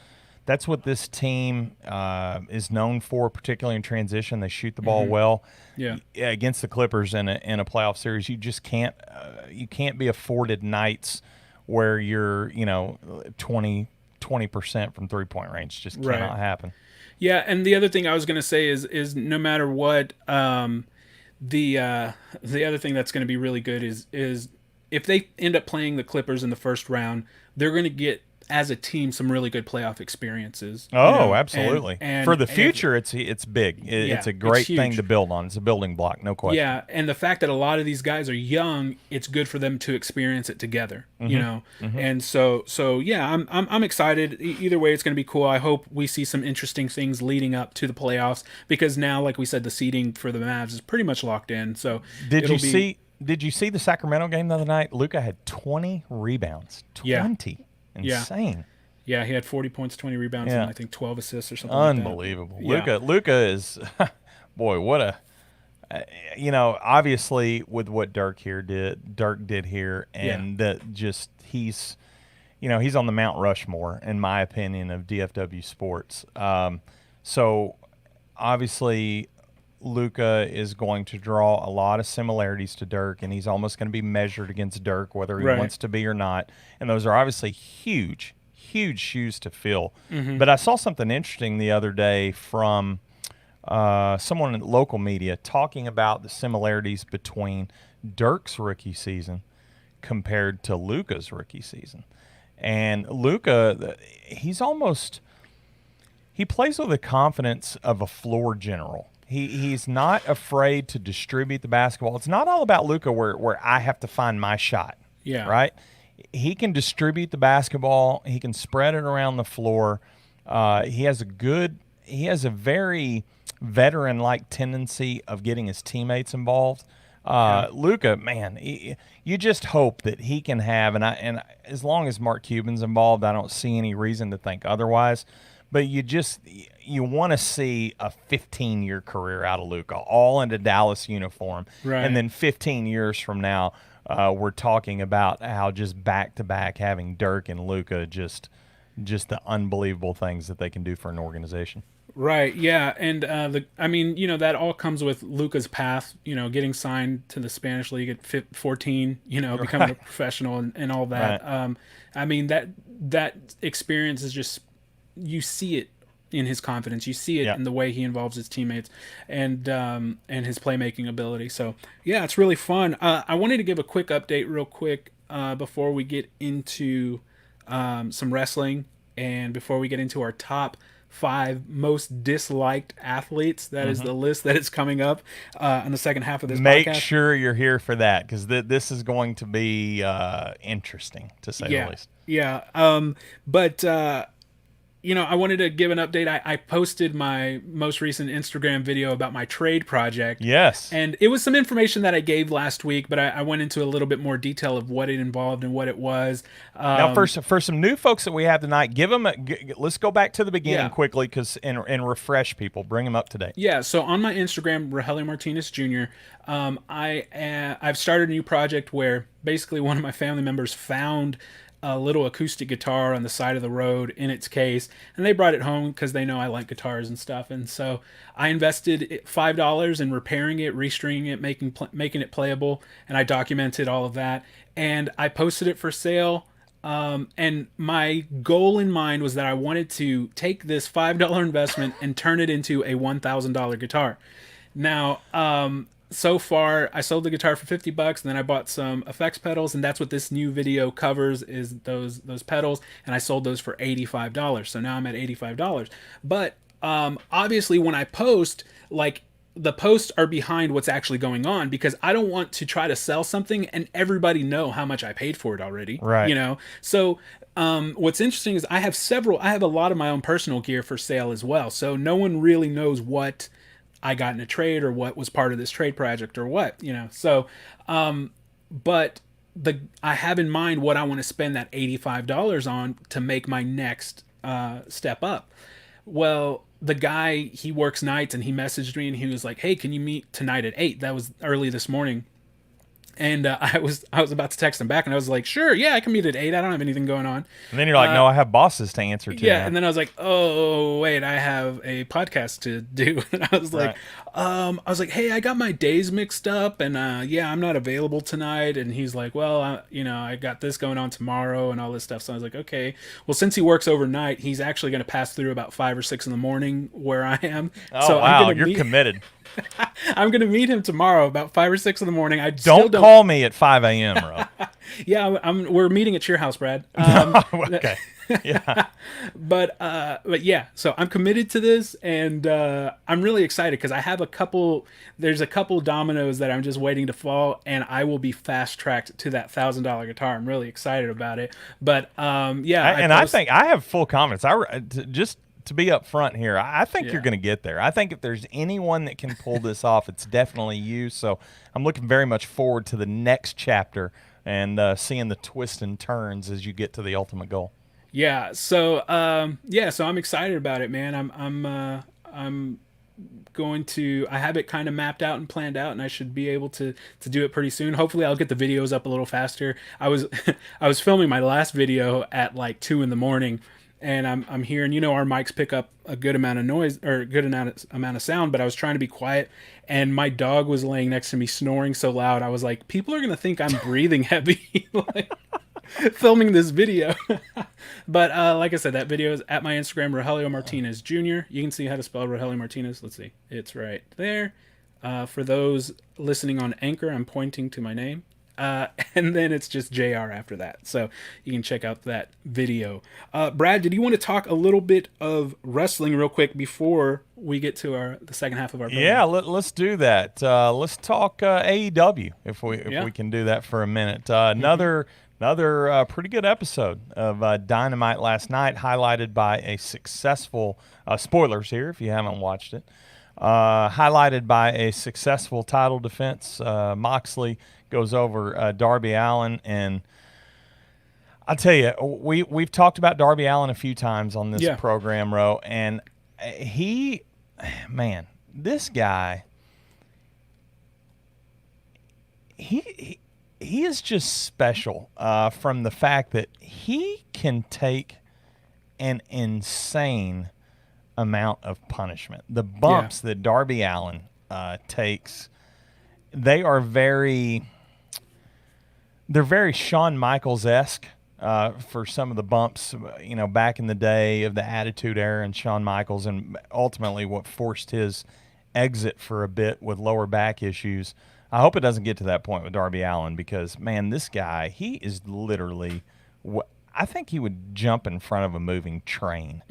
what this team is known for, particularly in transition. They shoot the ball well. Yeah. Against the Clippers in a playoff series, you just can't be afforded nights where you're, 20% from 3-point range. Just cannot happen. Yeah, and the other thing I was going to say is no matter what, the other thing that's going to be really good is if they end up playing the Clippers in the first round, they're going to get, as a team, some really good playoff experiences. Oh, absolutely. And for the future, it's big. It's a great thing to build on. It's a building block, no question. Yeah, and the fact that a lot of these guys are young, it's good for them to experience it together. And so yeah, I'm excited. Either way, it's going to be cool. I hope we see some interesting things leading up to the playoffs, because now, like we said, the seeding for the Mavs is pretty much locked in. So Did you see the Sacramento game the other night? Luka had 20 rebounds. 20. Yeah. Insane. Yeah, he had 40 points, 20 rebounds, and I think 12 assists or something. Unbelievable. Like that. Luka is, boy, what a, obviously with what Dirk did here, and he's on the Mount Rushmore, in my opinion, of DFW sports. So obviously Luka is going to draw a lot of similarities to Dirk, and he's almost going to be measured against Dirk, whether he wants to be or not. And those are obviously huge shoes to fill. But I saw something interesting the other day from someone in local media talking about the similarities between Dirk's rookie season compared to Luka's rookie season. And Luka, he plays with the confidence of a floor general. He's not afraid to distribute the basketball. It's not all about Luka where I have to find my shot. Yeah. Right? He can distribute the basketball. He can spread it around the floor. He has a very veteran-like tendency of getting his teammates involved. Luka, man, you just hope that he can have, and as long as Mark Cuban's involved, I don't see any reason to think otherwise. But you want to see a 15-year career out of Luka, all in a Dallas uniform. Right. And then 15 years from now, we're talking about how just back-to-back having Dirk and Luka, just the unbelievable things that they can do for an organization. Right, yeah. And, that all comes with Luka's path, getting signed to the Spanish League at 14, becoming a professional and all that. Right. That experience is just, you see it in his confidence. You see it in the way he involves his teammates and his playmaking ability. So, yeah, it's really fun. I wanted to give a quick update real quick before we get into some wrestling and before we get into our top 5 most disliked athletes. That is the list that is coming up in the second half of this podcast. Make sure you're here for that, because this is going to be interesting, to say the least. Yeah. I wanted to give an update. I posted my most recent Instagram video about my trade project. Yes. And it was some information that I gave last week, but I went into a little bit more detail of what it involved and what it was. Now, for some new folks that we have tonight, let's go back to the beginning quickly, and refresh people. Bring them up to date. Yeah, so on my Instagram, Rogelio Martinez Jr., I've started a new project where basically one of my family members found a little acoustic guitar on the side of the road in its case, and they brought it home because they know I like guitars and stuff. And so I invested $5 in repairing it, restringing it, making it playable, and I documented all of that, and I posted it for sale. And my goal in mind was that I wanted to take this $5 investment and turn it into a $1,000 guitar. Now, so far, I sold the guitar for $50, and then I bought some effects pedals, and that's what this new video covers, is those pedals, and I sold those for $85. So now I'm at $85. But obviously, when I post, the posts are behind what's actually going on, because I don't want to try to sell something and everybody know how much I paid for it already. Right. So what's interesting is I have a lot of my own personal gear for sale as well. So no one really knows what I got in a trade or what was part of this trade project or what, So, but I have in mind what I want to spend that $85 on to make my next step up. Well, the guy, he works nights, and he messaged me and he was like, "Hey, can you meet tonight at 8?" That was early this morning. And I was about to text him back, and I was like, "Sure, yeah, I can meet at 8. I don't have anything going on." And then you're like, "No, I have bosses to answer to." Yeah, and then I was like, "Oh, wait, I have a podcast to do." And I was like, "Hey, I got my days mixed up, and I'm not available tonight." And he's like, "Well, I got this going on tomorrow and all this stuff." So I was like, "Okay, well, since he works overnight, he's actually going to pass through about 5 or 6 in the morning where I am." Oh, so wow, you're committed. I'm going to meet him tomorrow about 5 or 6 in the morning. Don't call me at 5 a.m., bro. Yeah, we're meeting at your house, Brad. Okay. Yeah. But yeah, so I'm committed to this, and I'm really excited because I have a couple. There's a couple dominoes that I'm just waiting to fall, and I will be fast tracked to that $1,000 guitar. I'm really excited about it. But yeah, I think I have full confidence. Just to be up front here, I think you're Yeah. going to get there. I think if there's anyone that can pull this off, it's definitely you. So I'm looking very much forward to the next chapter and seeing the twists and turns as you get to the ultimate goal. Yeah, so yeah, so I'm excited about it, man. I'm going to I have it kind of mapped out and planned out, and I should be able to do it pretty soon. Hopefully I'll get the videos up a little faster. I was I was filming my last video at like 2 in the morning, and I'm hearing, our mics pick up a good amount of noise or a good amount of sound, but I was trying to be quiet, and my dog was laying next to me snoring so loud. I was like, people are gonna think I'm breathing heavy. Like, filming this video. But like I said, that video is at my Instagram, Rogelio Martinez Jr. You can see how to spell Rogelio Martinez. Let's see. It's right there. For those listening on Anchor, I'm pointing to my name. And then it's just JR after that. So you can check out that video. Brad, did you want to talk a little bit of wrestling real quick before we get to the second half of our program? Yeah, let's do that. Let's talk AEW if we can do that for a minute. Another pretty good episode of Dynamite last night, highlighted by a successful spoilers here if you haven't watched it. Highlighted by a successful title defense. Moxley goes over Darby Allin, and I'll tell you, we've talked about Darby Allin a few times on this program, Ro, and this guy, he is just special from the fact that he can take an insane amount of punishment. The bumps that Darby Allin takes, they're very Shawn Michaels-esque for some of the bumps, back in the day of the Attitude Era and Shawn Michaels, and ultimately what forced his exit for a bit with lower back issues. I hope it doesn't get to that point with Darby Allin because, man, this guy, he is literally I think he would jump in front of a moving train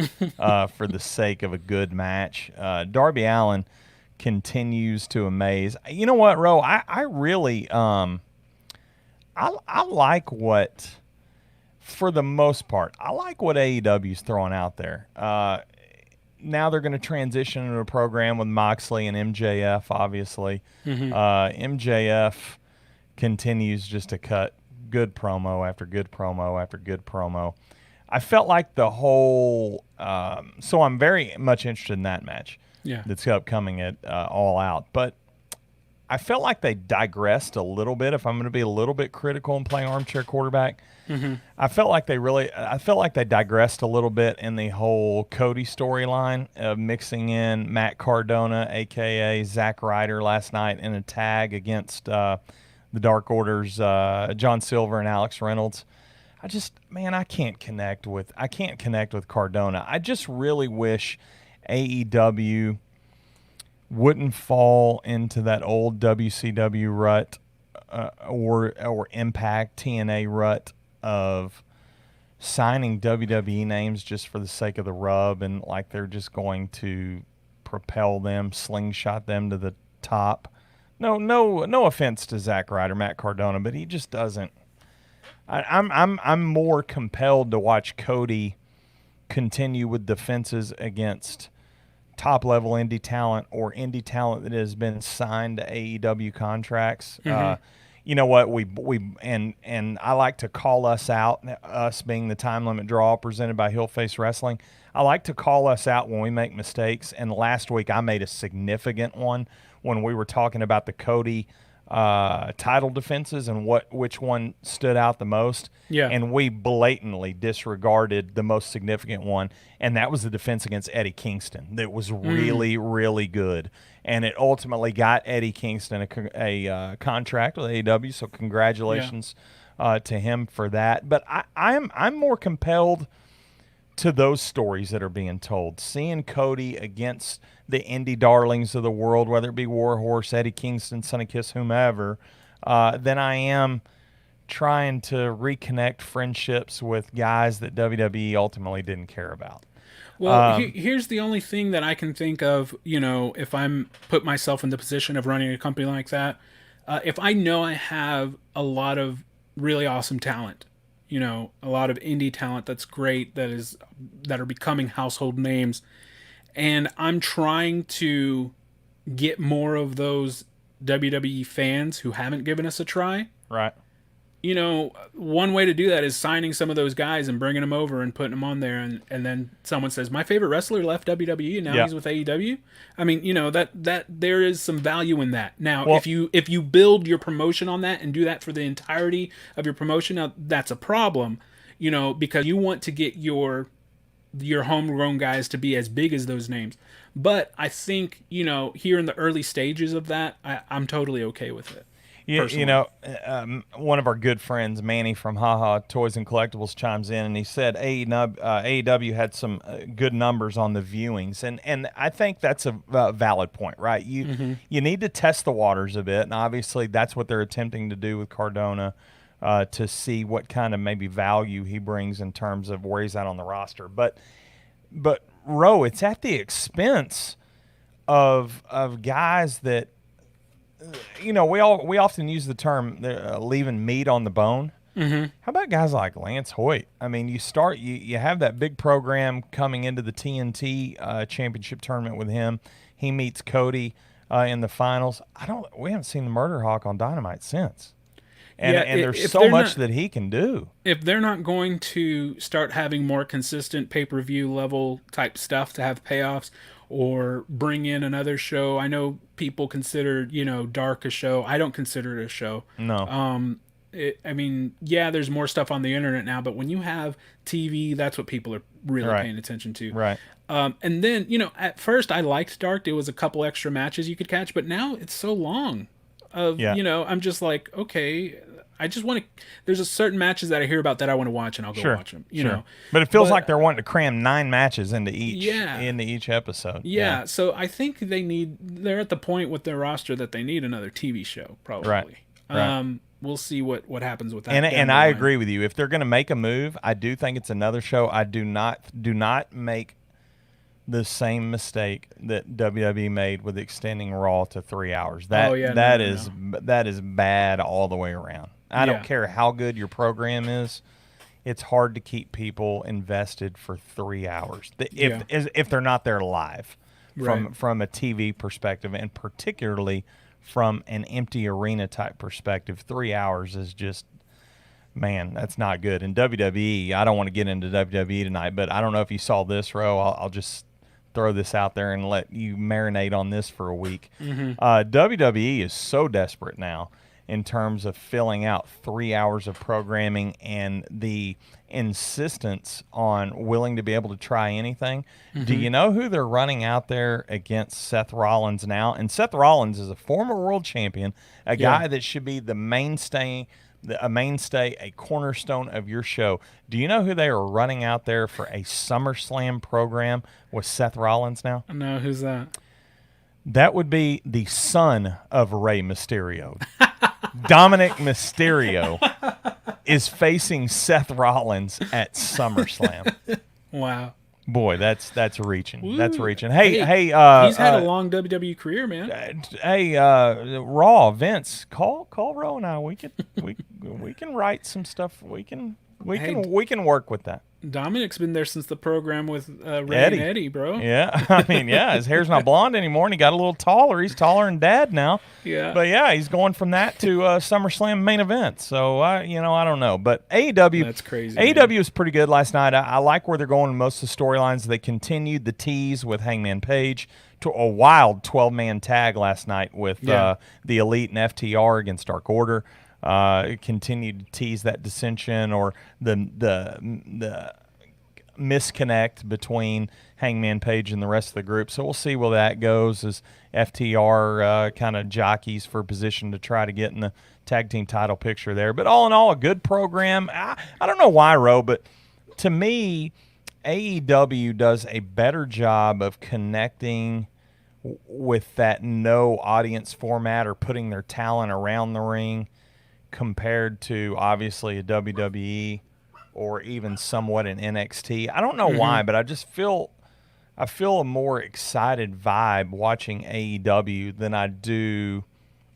for the sake of a good match. Darby Allin continues to amaze. You know what, Ro? I really I like what, for the most part, I like what AEW's throwing out there. Now they're going to transition into a program with Moxley and MJF, obviously. MJF continues just to cut good promo after good promo after good promo. I felt like the whole so I'm very much interested in that match that's upcoming at All Out. But I felt like they digressed a little bit, if I'm going to be a little bit critical and play armchair quarterback. I felt like they digressed a little bit in the whole Cody storyline of mixing in Matt Cardona, a.k.a. Zack Ryder, last night in a tag against the Dark Order's John Silver and Alex Reynolds. I can't connect with Cardona. I just really wish AEW wouldn't fall into that old WCW rut or Impact TNA rut of signing WWE names just for the sake of the rub, and like they're just going to propel them, slingshot them to the top. No offense to Zack Ryder, Matt Cardona, but he just doesn't. I'm more compelled to watch Cody continue with defenses against top-level indie talent or indie talent that has been signed to AEW contracts. You know what, and I like to call us out, us being the Time Limit Draw presented by Hillface Wrestling. I like to call us out when we make mistakes, and last week I made a significant one when we were talking about the Cody title defenses and which one stood out the most. And we blatantly disregarded the most significant one, and that was the defense against Eddie Kingston. That was really, really good, and it ultimately got Eddie Kingston a contract with AEW. So congratulations to him for that. But I'm more compelled to those stories that are being told, seeing Cody against the indie darlings of the world, whether it be Warhorse, Eddie Kingston, Sonny Kiss, whomever, than I am trying to reconnect friendships with guys that WWE ultimately didn't care about. Well, here's the only thing that I can think of, if I'm put myself in the position of running a company like that, if I know I have a lot of really awesome talent, a lot of indie talent that's great, that are becoming household names, and I'm trying to get more of those WWE fans who haven't given us a try. Right. One way to do that is signing some of those guys and bringing them over and putting them on there, and then someone says, my favorite wrestler left WWE and now he's with AEW. I mean, that there is some value in that. Now, if you build your promotion on that and do that for the entirety of your promotion, now that's a problem, because you want to get your homegrown guys to be as big as those names. But I think, here in the early stages of that, I'm totally okay with it. One of our good friends, Manny from Haha Toys and Collectibles, chimes in and he said AEW had some good numbers on the viewings, and I think that's a valid point, right? You need to test the waters a bit, and obviously that's what they're attempting to do with Cardona, to see what kind of maybe value he brings in terms of where he's at on the roster. But Ro, it's at the expense of guys that. We often use the term leaving meat on the bone. Mm-hmm. How about guys like Lance Hoyt? I mean, you have that big program coming into the TNT championship tournament with him. He meets Cody in the finals. We haven't seen the Murder Hawk on Dynamite since. And there's so much that he can do. If they're not going to start having more consistent pay-per-view level type stuff to have payoffs, or bring in another show. I know people consider, Dark a show. I don't consider it a show. No. There's more stuff on the internet now, but when you have TV, that's what people are really paying attention to. Right. And then, at first I liked Dark. There was a couple extra matches you could catch, but now it's so long. I'm just like, okay, I just want to. There's a certain matches that I hear about that I want to watch, and I'll go watch them. You know, but it feels like they're wanting to cram 9 matches into each episode. Yeah, so I think they're at the point with their roster that they need another TV show, probably. Right. We'll see what happens with that. And I agree with you. If they're going to make a move, I do think it's another show. I do not make the same mistake that WWE made with extending Raw to 3 hours. That is bad all the way around. I don't care how good your program is. It's hard to keep people invested for 3 hours if they're not there live from a TV perspective, and particularly from an empty arena type perspective. 3 hours is just, man, that's not good. And WWE, I don't want to get into WWE tonight, but I don't know if you saw this, Ro. I'll just throw this out there and let you marinate on this for a week. WWE is so desperate now in terms of filling out 3 hours of programming and the insistence on willing to be able to try anything. Do you know who they're running out there against Seth Rollins now? And Seth Rollins is a former world champion, a guy that should be the mainstay, a cornerstone of your show. Do you know who they are running out there for a SummerSlam program with Seth Rollins now? No, who's that? That would be the son of Rey Mysterio. Dominic Mysterio is facing Seth Rollins at SummerSlam. Wow. Boy, that's reaching. Woo. That's reaching. Hey, he's had a long WWE career, man. Raw, Vince, call Ro and I. We can write some stuff. We can work with that. Dominic's been there since the program with Ray and Eddie, bro. Yeah, I mean, his hair's not blonde anymore, and he got a little taller. He's taller than Dad now. Yeah. But he's going from that to SummerSlam main event. So I don't know, but AEW. That's crazy. AEW was pretty good last night. I like where they're going in most of the storylines. They continued the tease with Hangman Page to a wild 12-man tag last night with the Elite and FTR against Dark Order. Continued to tease that dissension or the misconnect between Hangman Page and the rest of the group. So we'll see where that goes as FTR kind of jockeys for position to try to get in the tag team title picture there. But all in all, a good program. I don't know why, Ro, but to me, AEW does a better job of connecting with that no audience format or putting their talent around the ring compared to obviously a WWE or even somewhat an NXT. I don't know why, but I feel a more excited vibe watching AEW than I do.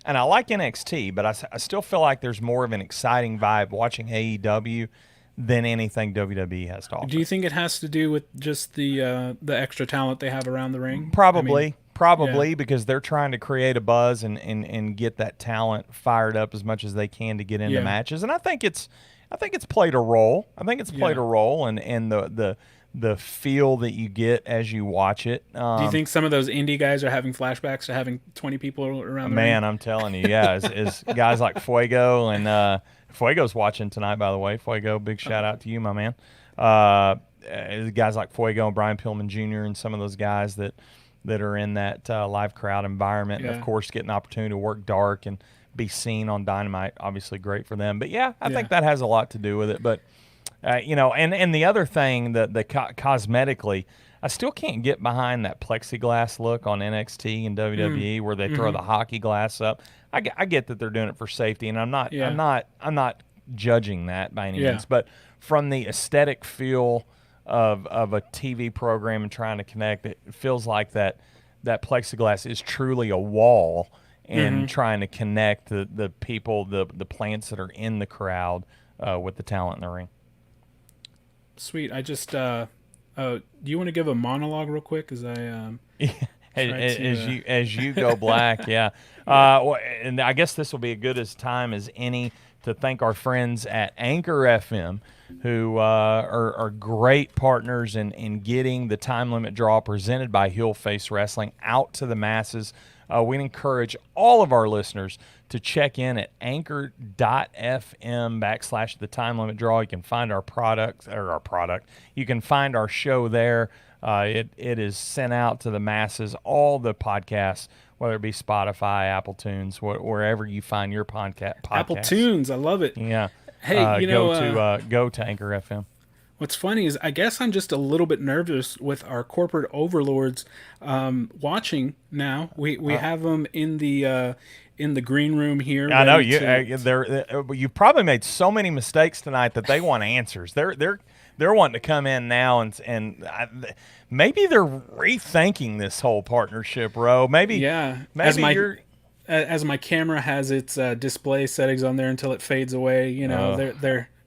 And I like NXT, but I still feel like there's more of an exciting vibe watching AEW than anything WWE has to offer. Do you think it has to do with just the extra talent they have around the ring? Probably, because they're trying to create a buzz and get that talent fired up as much as they can to get into matches. And I think it's played a role. I think it's played a role in the feel that you get as you watch it. Do you think some of those indie guys are having flashbacks to having 20 people around the man, ring? I'm telling you, is guys like Fuego and Fuego's watching tonight, by the way. Fuego, big shout out to you, my man. Guys like Fuego and Brian Pillman Jr. and some of those guys that are in that live crowd environment. And, of course, get an opportunity to work dark and be seen on Dynamite, obviously great for them. But, I think that has a lot to do with it. But, and the other thing, the cosmetically, I still can't get behind that plexiglass look on NXT and WWE where they throw the hockey glass up. I get that they're doing it for safety, and I'm not judging that by any means. But from the aesthetic feel of a TV program and trying to connect, it feels like that plexiglass is truly a wall and trying to connect the people, the plants that are in the crowd with the talent in the ring. Sweet. I just do you want to give a monologue real quick as I as you go black, and I guess this will be as good a time as any to thank our friends at Anchor FM, who are great partners in getting the Time Limit Draw presented by Heel Face Wrestling out to the masses. We encourage all of our listeners to check in at anchor.fm/the Time Limit Draw. You can find our product. You can find our show there. It is sent out to the masses, all the podcasts, whether it be Spotify, Apple Tunes, wherever you find your podcast. Apple Tunes, I love it. Yeah. Hey, go to Anchor FM. What's funny is I guess I'm just a little bit nervous with our corporate overlords watching now. We have them in the green room here. I know you probably made so many mistakes tonight that they want answers. They're wanting to come in now and maybe they're rethinking this whole partnership, Ro. Maybe as my camera has its display settings on there until it fades away.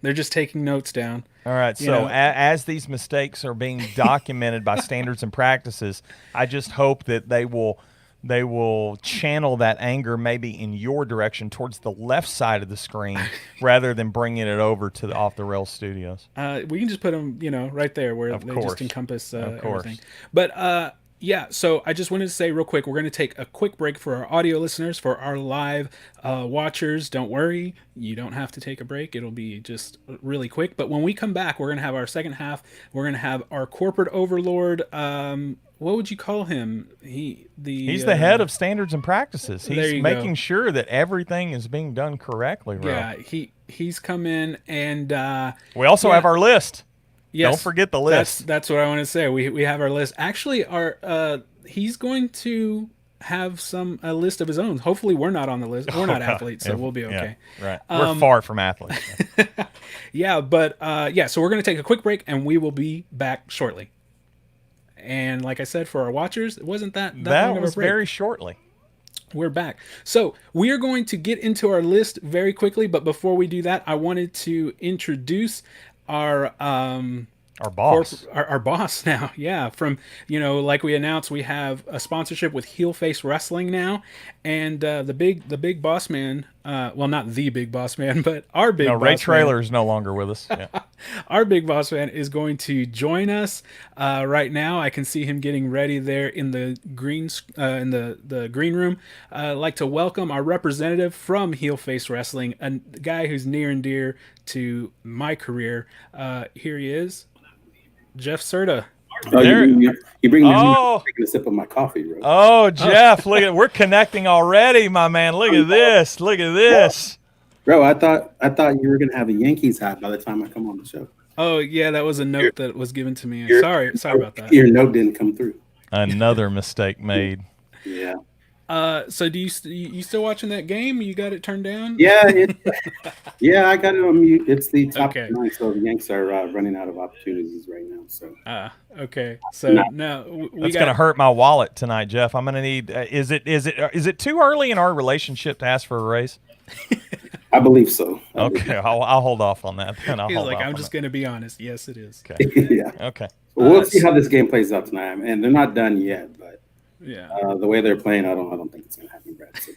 They're just taking notes down. All right, so as these mistakes are being documented by standards and practices, I just hope that they will channel that anger maybe in your direction towards the left side of the screen rather than bringing it over to the Off the Rails studios. We can just put them, right there where they just encompass everything. But so I just wanted to say real quick, we're going to take a quick break for our audio listeners, for our live watchers. Don't worry, you don't have to take a break. It'll be just really quick. But when we come back, we're going to have our second half. We're going to have our corporate overlord. What would you call him? He's the head of standards and practices. He's making sure that everything is being done correctly. Ro. Yeah, he's come in, and we also have our list. Yes, don't forget the list. That's what I want to say. We have our list. Actually, he's going to have a list of his own. Hopefully, we're not on the list. We're not athletes, so we'll be okay. Yeah, right. We're far from athletes. So we're going to take a quick break, and we will be back shortly. And like I said, for our watchers, it wasn't that long of a break. That was very shortly. We're back. So we are going to get into our list very quickly, but before we do that, I wanted to introduce our boss. Our boss now. Yeah. From, like we announced, we have a sponsorship with Heel Face Wrestling now. And the big boss man, well, not the big boss man, but our big boss man. Ray Traylor is no longer with us. Yeah. Our big boss man is going to join us right now. I can see him getting ready there in the green room. I'd like to welcome our representative from Heel Face Wrestling, a guy who's near and dear to my career. Here he is, Jeff Serta. You bring me taking a sip of my coffee, bro. Oh, Jeff, look we're connecting already, my man. Look at this. Bro, I thought you were gonna have a Yankees hat by the time I come on the show. Oh yeah, that was a note that was given to me. Sorry about that. Your note didn't come through. Another mistake made. Yeah. So do you still watching that game? You got it turned down? Yeah, yeah, I got it on mute. It's the top Okay. 9, so the Yanks are running out of opportunities right now. So okay. So no, that's going to hurt my wallet tonight, Jeff. I'm going to need. Is it too early in our relationship to ask for a raise? I believe so. Okay, I'll hold off on that. Then He's like, I'm just going to be honest. Yes, it is. Okay. Yeah. Okay. Well, we'll see how this game plays out tonight, and they're not done yet. But yeah, the way they're playing, I don't think it's going to happen, Brad. So,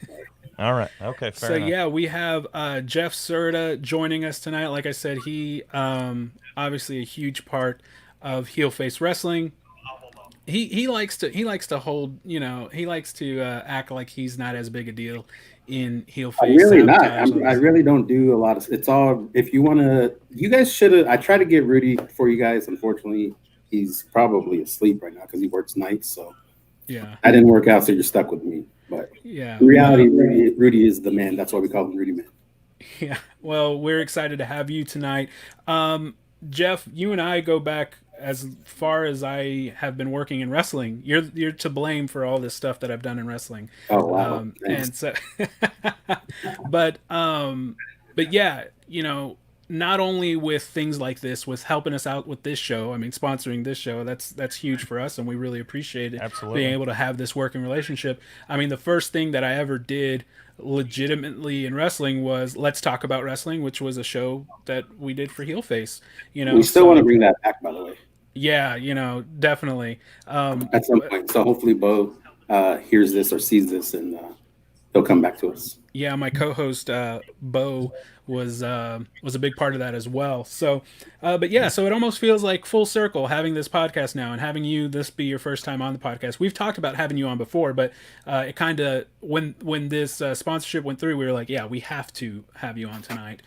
all right. Okay. Fair enough. Yeah, we have Jeff Serta joining us tonight. Like I said, he obviously a huge part of Heel Face Wrestling. He likes to hold, he likes to act like he's not as big a deal in Heel Face. I'm really not. I really don't do a lot of. It's all, if you want to. You guys should have. I tried to get Rudy for you guys. Unfortunately, he's probably asleep right now because he works nights. So yeah, that didn't work out. So you're stuck with me. But yeah, in reality, Rudy is the man. That's why we call him Rudy Man. Yeah. Well, we're excited to have you tonight, Jeff. You and I go back as far as I have been working in wrestling. You're to blame for all this stuff that I've done in wrestling. Oh wow! And so, but yeah, not only with things like this, with helping us out with this show. I mean, sponsoring this show, that's huge for us, and we really appreciate it. Absolutely. Being able to have this working relationship. I mean, the first thing that I ever did legitimately in wrestling was Let's Talk About Wrestling, which was a show that we did for Heel Face. We still want to bring that back, by the way. Yeah, definitely. At some point. So hopefully Bo hears this or sees this, and he'll come back to us. Yeah, my co-host Bo was a big part of that as well. So, but yeah, so it almost feels like full circle having this podcast now and having this be your first time on the podcast. We've talked about having you on before, but it kind of when this sponsorship went through, we were like, yeah, we have to have you on tonight.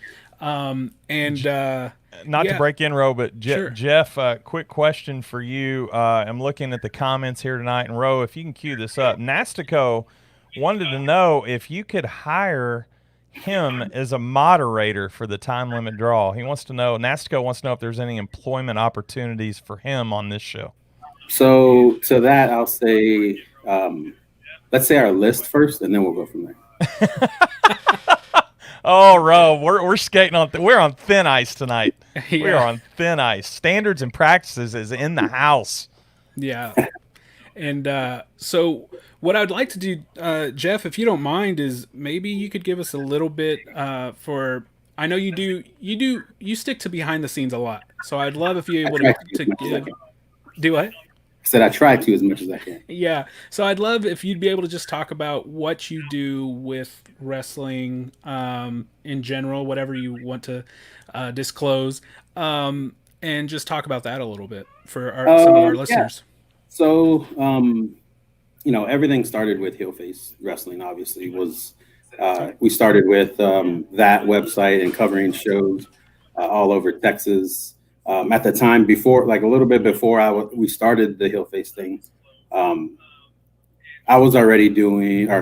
Not to break in, Ro, but Sure. Jeff, quick question for you. I'm looking at the comments here tonight, and Ro, if you can cue this up, Nastico wanted to know if you could hire him as a moderator for the time limit draw. Nastico wants to know if there's any employment opportunities for him on this show. So to that, I'll say, let's say our list first, and then we'll go from there. Oh, Ro, we're skating on. We're on thin ice tonight. Yeah. We are on thin ice. Standards and practices is in the house. Yeah. And so what I'd like to do, Jeff, if you don't mind, is maybe you could give us a little bit for. I know you stick to behind the scenes a lot, so I'd love if you're able to do what? I said I try to as much as I can. Yeah, so I'd love if you'd be able to just talk about what you do with wrestling in general, whatever you want to disclose, and just talk about that a little bit for some of our listeners. Yeah. So, everything started with Heel Face Wrestling, obviously. We started with that website and covering shows all over Texas. At the time before, like a little bit before we started the Heel Face thing, I was already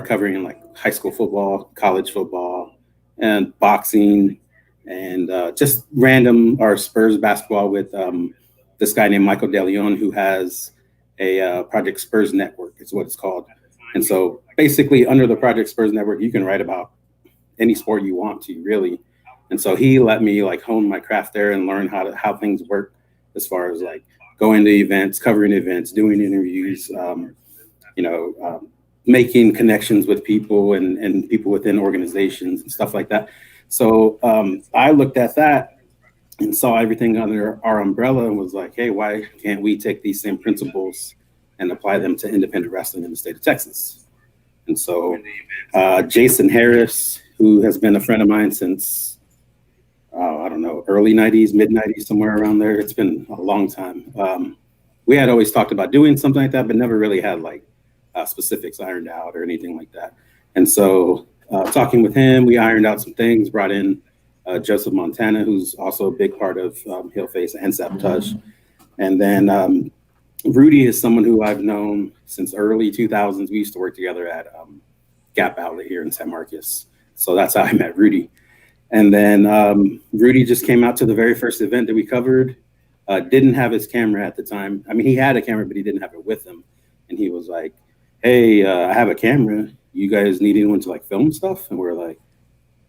covering like high school football, college football, and boxing, and just random Spurs basketball with this guy named Michael DeLeon, who has a Project Spurs Network, is what it's called. And so basically under the Project Spurs Network, you can write about any sport you want to, really. And so he let me like hone my craft there and learn how things work as far as like going to events, covering events, doing interviews, making connections with people and people within organizations and stuff like that. So I looked at that and saw everything under our umbrella and was like, hey, why can't we take these same principles and apply them to independent wrestling in the state of Texas? And so Jason Harris, who has been a friend of mine since, I don't know, early 90s, mid 90s, somewhere around there. It's been a long time. We had always talked about doing something like that, but never really had like specifics ironed out or anything like that. And so talking with him, we ironed out some things, brought in Joseph Montana, who's also a big part of Heel Face and Sabotage. And then Rudy is someone who I've known since early 2000s. We used to work together at Gap Outlet here in San Marcos. So that's how I met Rudy. And then Rudy just came out to the very first event that we covered, didn't have his camera at the time. I mean, he had a camera, but he didn't have it with him. And he was like, hey, I have a camera. you guys need anyone to like film stuff? And we're like,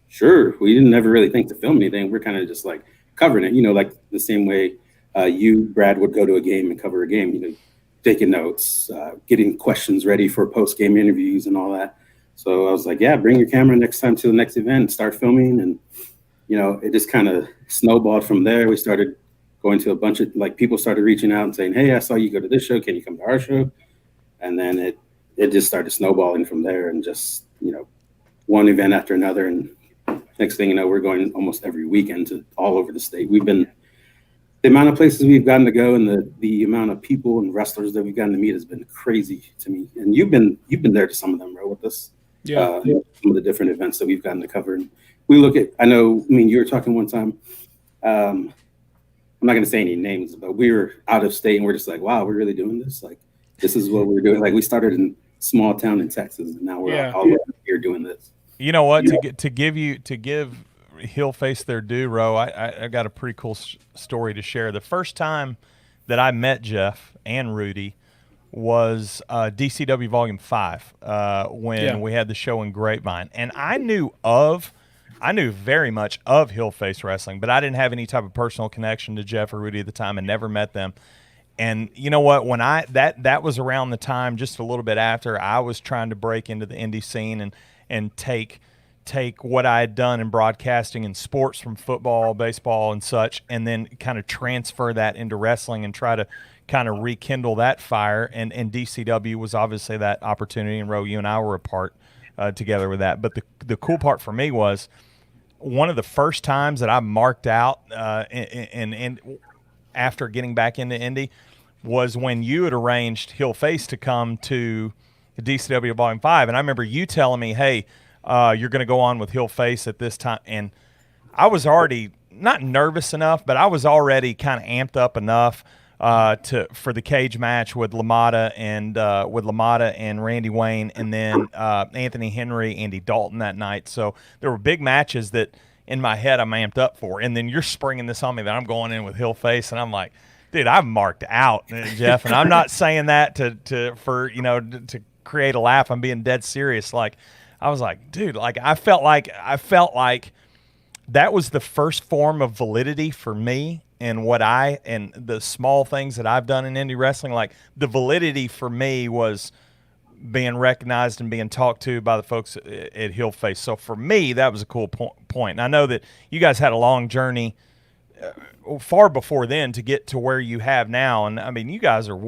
sure. We didn't never really think to film anything. We're kind of just like covering it, like the same way you, Brad, would go to a game and cover a game, taking notes, getting questions ready for post-game interviews and all that. So I was like, yeah, bring your camera next time to the next event, start filming. And, it just kind of snowballed from there. We started going to a bunch of people started reaching out and saying, hey, I saw you go to this show. Can you come to our show? And then it just started snowballing from there, and just, one event after another. And next thing you know, we're going almost every weekend to all over the state. The amount of places we've gotten to go and the amount of people and wrestlers that we've gotten to meet has been crazy to me. And you've been there to some of them, bro, with us. Yeah. Some of the different events that we've gotten to cover. And we look at, you were talking one time, I'm not going to say any names, but we were out of state and we're just like, wow, we're really doing this. Like, this is what we're doing. Like, we started in small town in Texas, and now we're all over here doing this. You know what? To give Heel Face their due, Ro, I got a pretty cool story to share. The first time that I met Jeff and Rudy was DCW Volume 5 when we had the show in Grapevine, and I knew very much of Heel Face Wrestling, but I didn't have any type of personal connection to Jeff or Rudy at the time, and never met them. And you know what? When that was around the time, just a little bit after, I was trying to break into the indie scene and take what I had done in broadcasting and sports from football, baseball, and such, and then kind of transfer that into wrestling and try to kind of rekindle that fire. And DCW was obviously that opportunity, and Ro, you and I were a part together with that. But the cool part for me was one of the first times that I marked out and after getting back into indie was when you had arranged Heel Face to come to the DCW Volume 5. And I remember you telling me, hey, you're going to go on with Heel Face at this time. And I was already not nervous enough, but I was already kind of amped up enough for the cage match with LaMotta and Randy Wayne, and then Anthony Henry, Andy Dalton that night. So there were big matches that in my head I'm amped up for. And then you're springing this on me that I'm going in with Heel Face, and I'm like, dude, I'm marked out, Jeff. And I'm not saying that to create a laugh. I'm being dead serious. Like, I was like, dude, like I felt like that was the first form of validity for me and the small things that I've done in indie wrestling. Like, the validity for me was being recognized and being talked to by the folks at Heel Face. So for me, that was a cool point. And I know that you guys had a long journey far before then to get to where you have now. And I mean, you guys are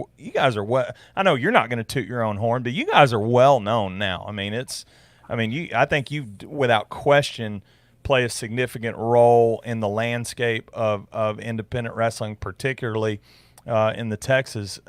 I know you're not going to toot your own horn, but you guys are well known now. I think you without question play a significant role in the landscape of independent wrestling, particularly in the Texas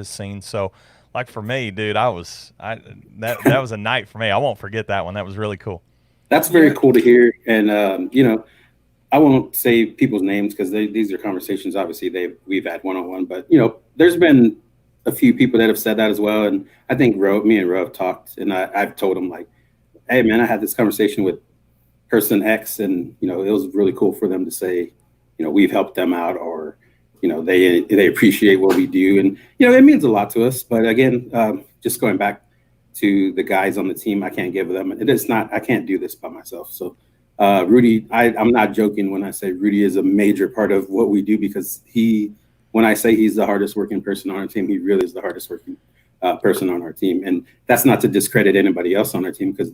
scene. So, like, for me, dude, that was a night for me. I won't forget that one. That was really cool. That's very cool to hear. And I won't say people's names because these are conversations obviously we've had one-on-one, but there's been a few people that have said that as well. And I think me and Ro have talked, and I've told them, like, hey man, I had this conversation with person X, and it was really cool for them to say, we've helped them out, or they appreciate what we do, and it means a lot to us. But again, just going back to the guys on the team, I can't give them. I can't do this by myself. So Rudy, I'm not joking when I say Rudy is a major part of what we do, because when I say he's the hardest working person on our team, he really is the hardest working person on our team. And that's not to discredit anybody else on our team, because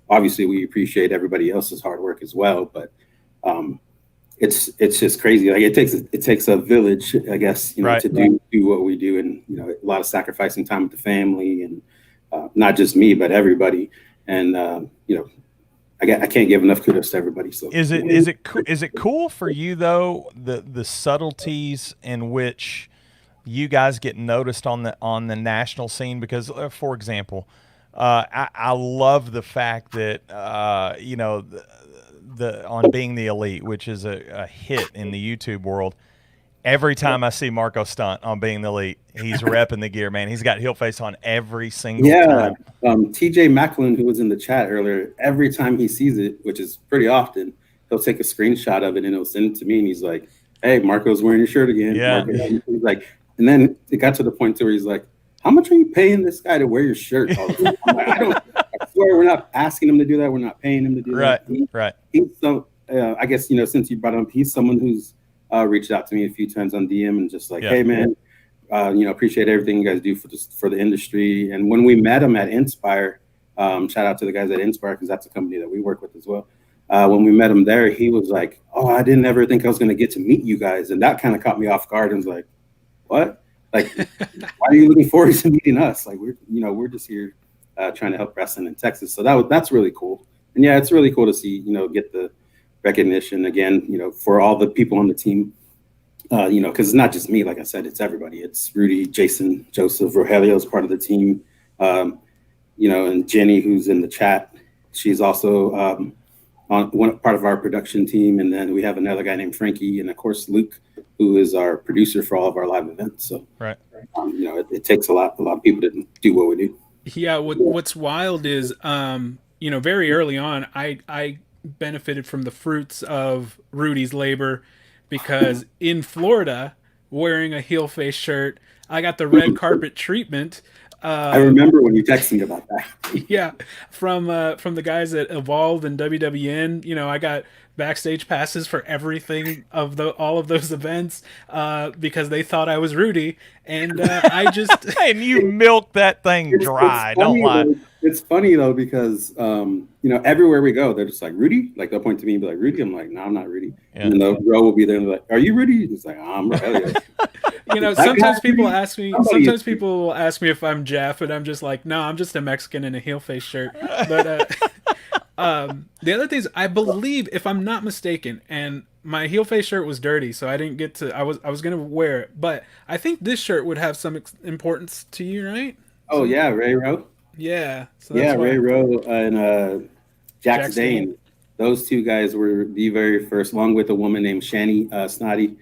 obviously we appreciate everybody else's hard work as well. But it's just crazy. Like, it takes a village, I guess, right, to do what we do, and a lot of sacrificing time with the family, and not just me, but everybody. And I can't give enough kudos to everybody. So is it cool for you though, the subtleties in which you guys get noticed on the national scene? Because for example, I love the fact that on Being the Elite, which is a hit in the YouTube world. Every time I see Marco Stunt on Being the Elite, he's repping the gear, man. He's got Heel Face on every single time. TJ Macklin, who was in the chat earlier, every time he sees it, which is pretty often, he'll take a screenshot of it and he'll send it to me, and he's like, hey, Marco's wearing your shirt again. Yeah. He's like, and then it got to the point to where he's like, how much are you paying this guy to wear your shirt all the time? I'm like, I swear we're not asking him to do that. We're not paying him to do that. Right. He's so, I guess, since you brought him up, he's someone who's reached out to me a few times on DM and just like, hey, man, appreciate everything you guys do for the industry. And when we met him at Inspire, shout out to the guys at Inspire, because that's a company that we work with as well. When we met him there, he was like, oh, I didn't ever think I was going to get to meet you guys. And that kind of caught me off guard and was like, what? Like, why are you looking forward to meeting us? Like, we're just here trying to help wrestling in Texas. So that's really cool. And yeah, it's really cool to see, get the recognition again, for all the people on the team, because it's not just me, like I said, it's everybody. It's Rudy, Jason, Joseph, Rogelio is part of the team, and Jenny, who's in the chat. She's also on one part of our production team. And then we have another guy named Frankie, and of course, Luke, who is our producer for all of our live events. So, right. It takes a lot of people to do what we do. Yeah. What's wild is, very early on, I benefited from the fruits of Rudy's labor, because in Florida, wearing a heel face shirt, I got the red carpet treatment. I remember when you texted me about that. Yeah, from the guys at Evolve and WWN. I got backstage passes for everything of all of those events because they thought I was Rudy, and I just and you milked that thing dry. Don't lie. It's funny though, because everywhere we go, they're just like, Rudy. Like, they'll point to me and be like, Rudy. I'm like, no, I'm not Rudy. Yeah. And then the row will be there and be like, are you Rudy? It's like, oh, I'm Rogelio. Sometimes people ask me. Sometimes people will ask me if I'm Jeff, and I'm just like, no, I'm just a Mexican in a heel face shirt. But the other things, I believe, if I'm not mistaken, and my heel face shirt was dirty, so I didn't get to. I was gonna wear it, but I think this shirt would have some importance to you, right? Oh yeah, Ray Rowe. Yeah. So Ray Rowe and Jack Zane. Those two guys were the very first, along with a woman named Shani Snotty.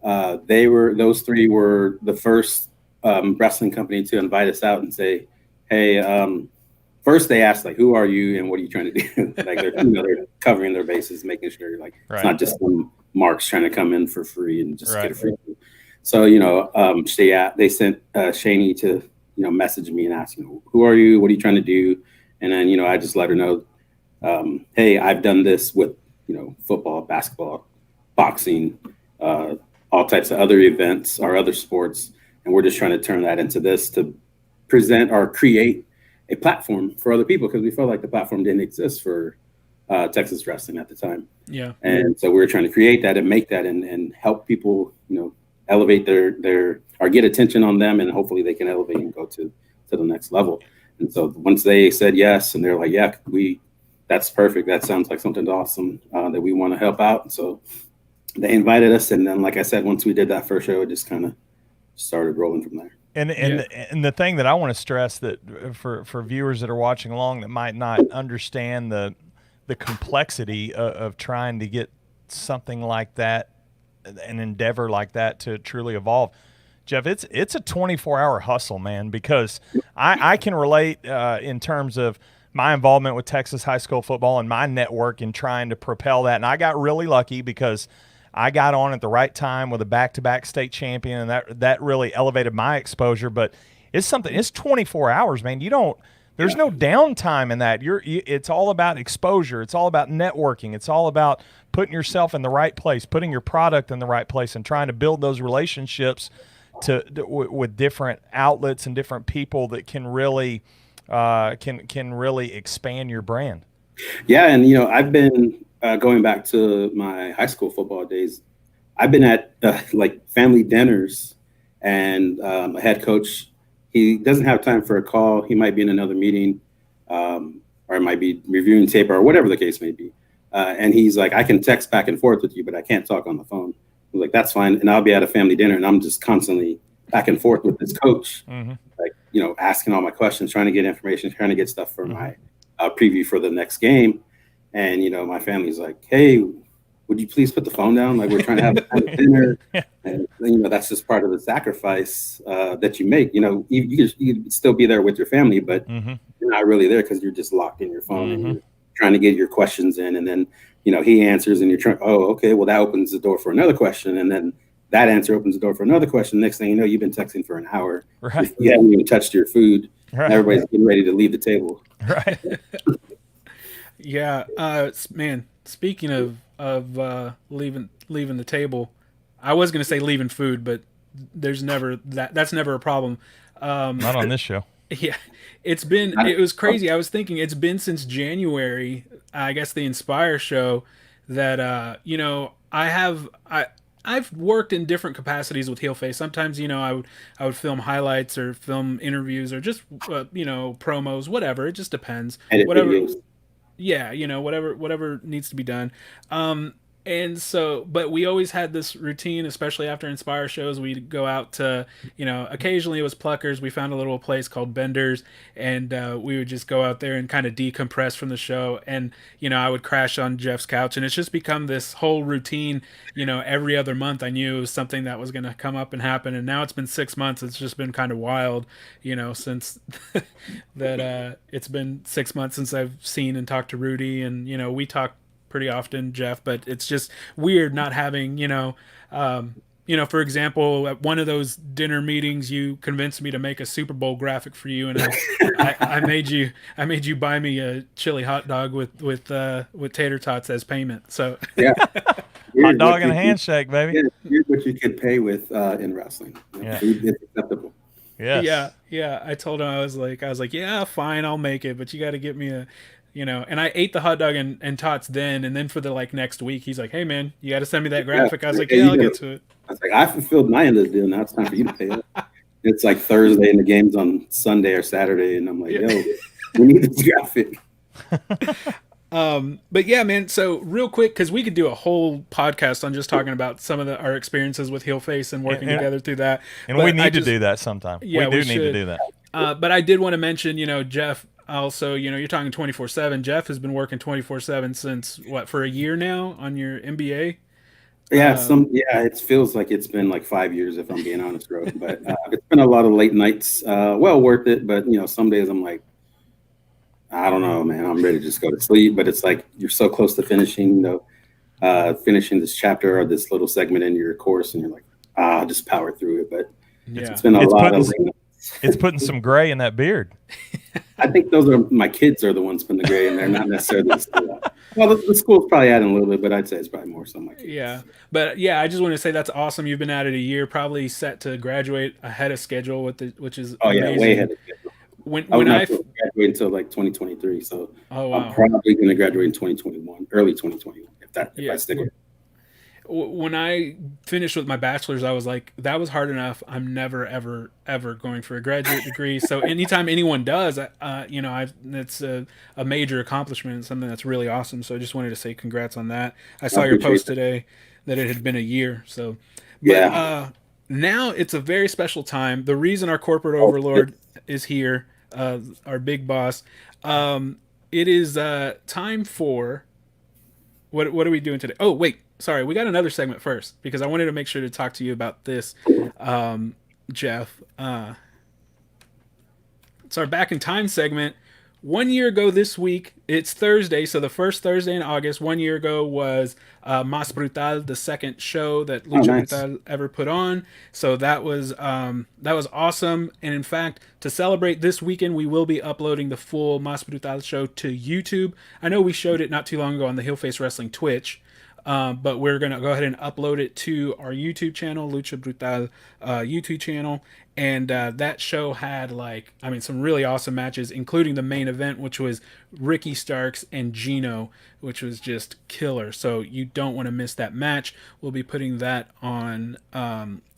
Those three were the first wrestling company to invite us out and say, hey, first they asked, like, who are you and what are you trying to do? Like, they're covering their bases, making sure, like, It's not just some marks trying to come in for free and just get a free food. So, they sent Shani to, message me and ask, who are you? What are you trying to do? And then, I just let her know, hey, I've done this with, football, basketball, boxing, all types of other events or other sports. And we're just trying to turn that into this to present or create a platform for other people, because we felt like the platform didn't exist for Texas wrestling at the time. Yeah. And so we were trying to create that and make that and help people, elevate their or get attention on them, and hopefully they can elevate and go to the next level. And so once they said yes, and they're like, yeah, that's perfect. That sounds like something awesome that we want to help out. And so they invited us. And then, like I said, once we did that first show, it just kind of started rolling from there. And the thing that I want to stress, that for viewers that are watching along that might not understand the complexity of trying to get something like that, an endeavor like that, to truly evolve, Jeff, it's a 24-hour hustle, man, because I can relate in terms of my involvement with Texas high school football and my network in trying to propel that. And I got really lucky because I got on at the right time with a back-to-back state champion, and that really elevated my exposure. But it's 24 hours, man. There's no downtime in that. It's all about exposure. It's all about networking. It's all about putting yourself in the right place, putting your product in the right place, and trying to build those relationships with different outlets and different people that can really can really expand your brand. Yeah, and I've been going back to my high school football days. I've been at like family dinners, and a head coach, he doesn't have time for a call. He might be in another meeting, or it might be reviewing tape or whatever the case may be. And he's like, I can text back and forth with you, but I can't talk on the phone. I'm like, that's fine. And I'll be at a family dinner, and I'm just constantly back and forth with this coach, like, asking all my questions, trying to get information, trying to get stuff for my preview for the next game. And, my family's like, hey, would you please put the phone down? Like, we're trying to have a dinner. And, that's just part of the sacrifice that you make. You can still be there with your family, but you're not really there because you're just locked in your phone and you're trying to get your questions in. And then, he answers and you're trying, oh, okay, well, that opens the door for another question. And then that answer opens the door for another question. Next thing you know, you've been texting for an hour. Right. You haven't even touched your food. Right. Everybody's getting ready to leave the table. Right. Yeah, man. Speaking of leaving the table, I was gonna say leaving food, but there's never that's never a problem. Not on this show. Yeah, it was crazy. I was thinking it's been since January, I guess the Inspire show, that I've worked in different capacities with Heelface. Sometimes I would film highlights or film interviews or just promos, whatever. It just depends. Edit Whatever. videos. Yeah, whatever needs to be done. And so, but we always had this routine, especially after Inspire shows. We'd go out to, occasionally it was Pluckers. We found a little place called Bender's, and we would just go out there and kind of decompress from the show. And, I would crash on Jeff's couch, and it's just become this whole routine. Every other month I knew it was something that was going to come up and happen. And now it's been 6 months. It's just been kind of wild, since that it's been 6 months since I've seen and talked to Rudy. And, we talk pretty often, Jeff, but it's just weird not having, for example, at one of those dinner meetings, you convinced me to make a Super Bowl graphic for you, and I made you buy me a chili hot dog with tater tots as payment. So yeah, hot dog and a handshake, baby. Here's what you could pay with in wrestling. Food is acceptable. Yes. Yeah. I told him I was like, yeah, fine, I'll make it, but you got to get me a. And I ate the hot dog and tots then, and then for the next week, he's like, "Hey man, you got to send me that graphic." I was like, "Yeah, I'll get to it." I was like, "I fulfilled my end of the deal. Now it's time for you to pay up." It's like Thursday, and the game's on Sunday or Saturday, and I'm like, "Yo, we need this graphic." But yeah, man. So real quick, because we could do a whole podcast on just talking about some of our experiences with Heelface and working together through that. And we need to do that sometime. Yeah, we need to do that. But I did want to mention, Jeff. Also, you're talking 24/7. Jeff has been working 24/7 since for a year now on your MBA. Yeah, it feels like it's been like 5 years if I'm being honest, bro. But it's been a lot of late nights. Well worth it, but some days I'm like, I don't know, man. I'm ready to just go to sleep. But it's like you're so close to finishing, finishing this chapter or this little segment in your course, and you're like, I'll just power through it. But it's been a lot of late nights. It's putting some gray in that beard. I think those are my kids are the ones putting the gray in there, not necessarily the school. Well, the school's probably adding a little bit, but I'd say it's probably more so my kids. Yeah, but yeah, I just want to say that's awesome. You've been at it a year, probably set to graduate ahead of schedule which is amazing. Way ahead of schedule. When I graduate until like 2023, so I'm probably going to graduate in 2021, early 2021, if I stick with it. When I finished with my bachelor's, I was like, that was hard enough. I'm never, ever, ever going for a graduate degree. So anytime anyone does, it's a major accomplishment and something that's really awesome. So I just wanted to say congrats on that. I saw your post today that it had been a year. So, now it's a very special time. The reason our corporate overlord is here, our big boss, it is time for, what are we doing today? Oh, wait. Sorry, we got another segment first because I wanted to make sure to talk to you about this, Jeff. It's our Back in Time segment. 1 year ago this week, it's Thursday, so the first Thursday in August, 1 year ago was Más Brutal, the second show that Lucha Brutal ever put on. So that was awesome. And in fact, to celebrate this weekend, we will be uploading the full Más Brutal show to YouTube. I know we showed it not too long ago on the Heelface Wrestling Twitch. But we're going to go ahead and upload it to our YouTube channel, Lucha Brutal YouTube channel. And that show had some really awesome matches, including the main event, which was Ricky Starks and Gino, which was just killer. So you don't want to miss that match. We'll be putting that on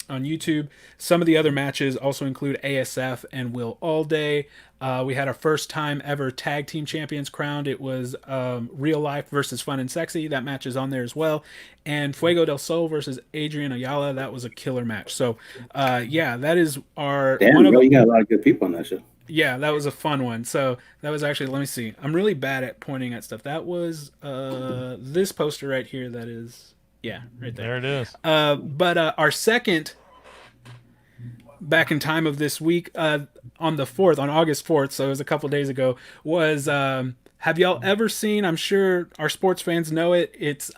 YouTube. Some of the other matches also include ASF and Will Allday. We had our first time ever tag team champions crowned. It was Real Life versus Fun and Sexy. That match is on there as well. And Fuego del Sol versus Adrian Ayala. That was a killer match. So, that is our... you got a lot of good people on that show. Yeah, that was a fun one. So that was actually, let me see. I'm really bad at pointing at stuff. That was this poster right here. That is... Yeah, right there. There it is. But our second Back in Time of this week, on the 4th, on August 4th, so it was a couple days ago, was, have y'all ever seen, I'm sure our sports fans know it, it's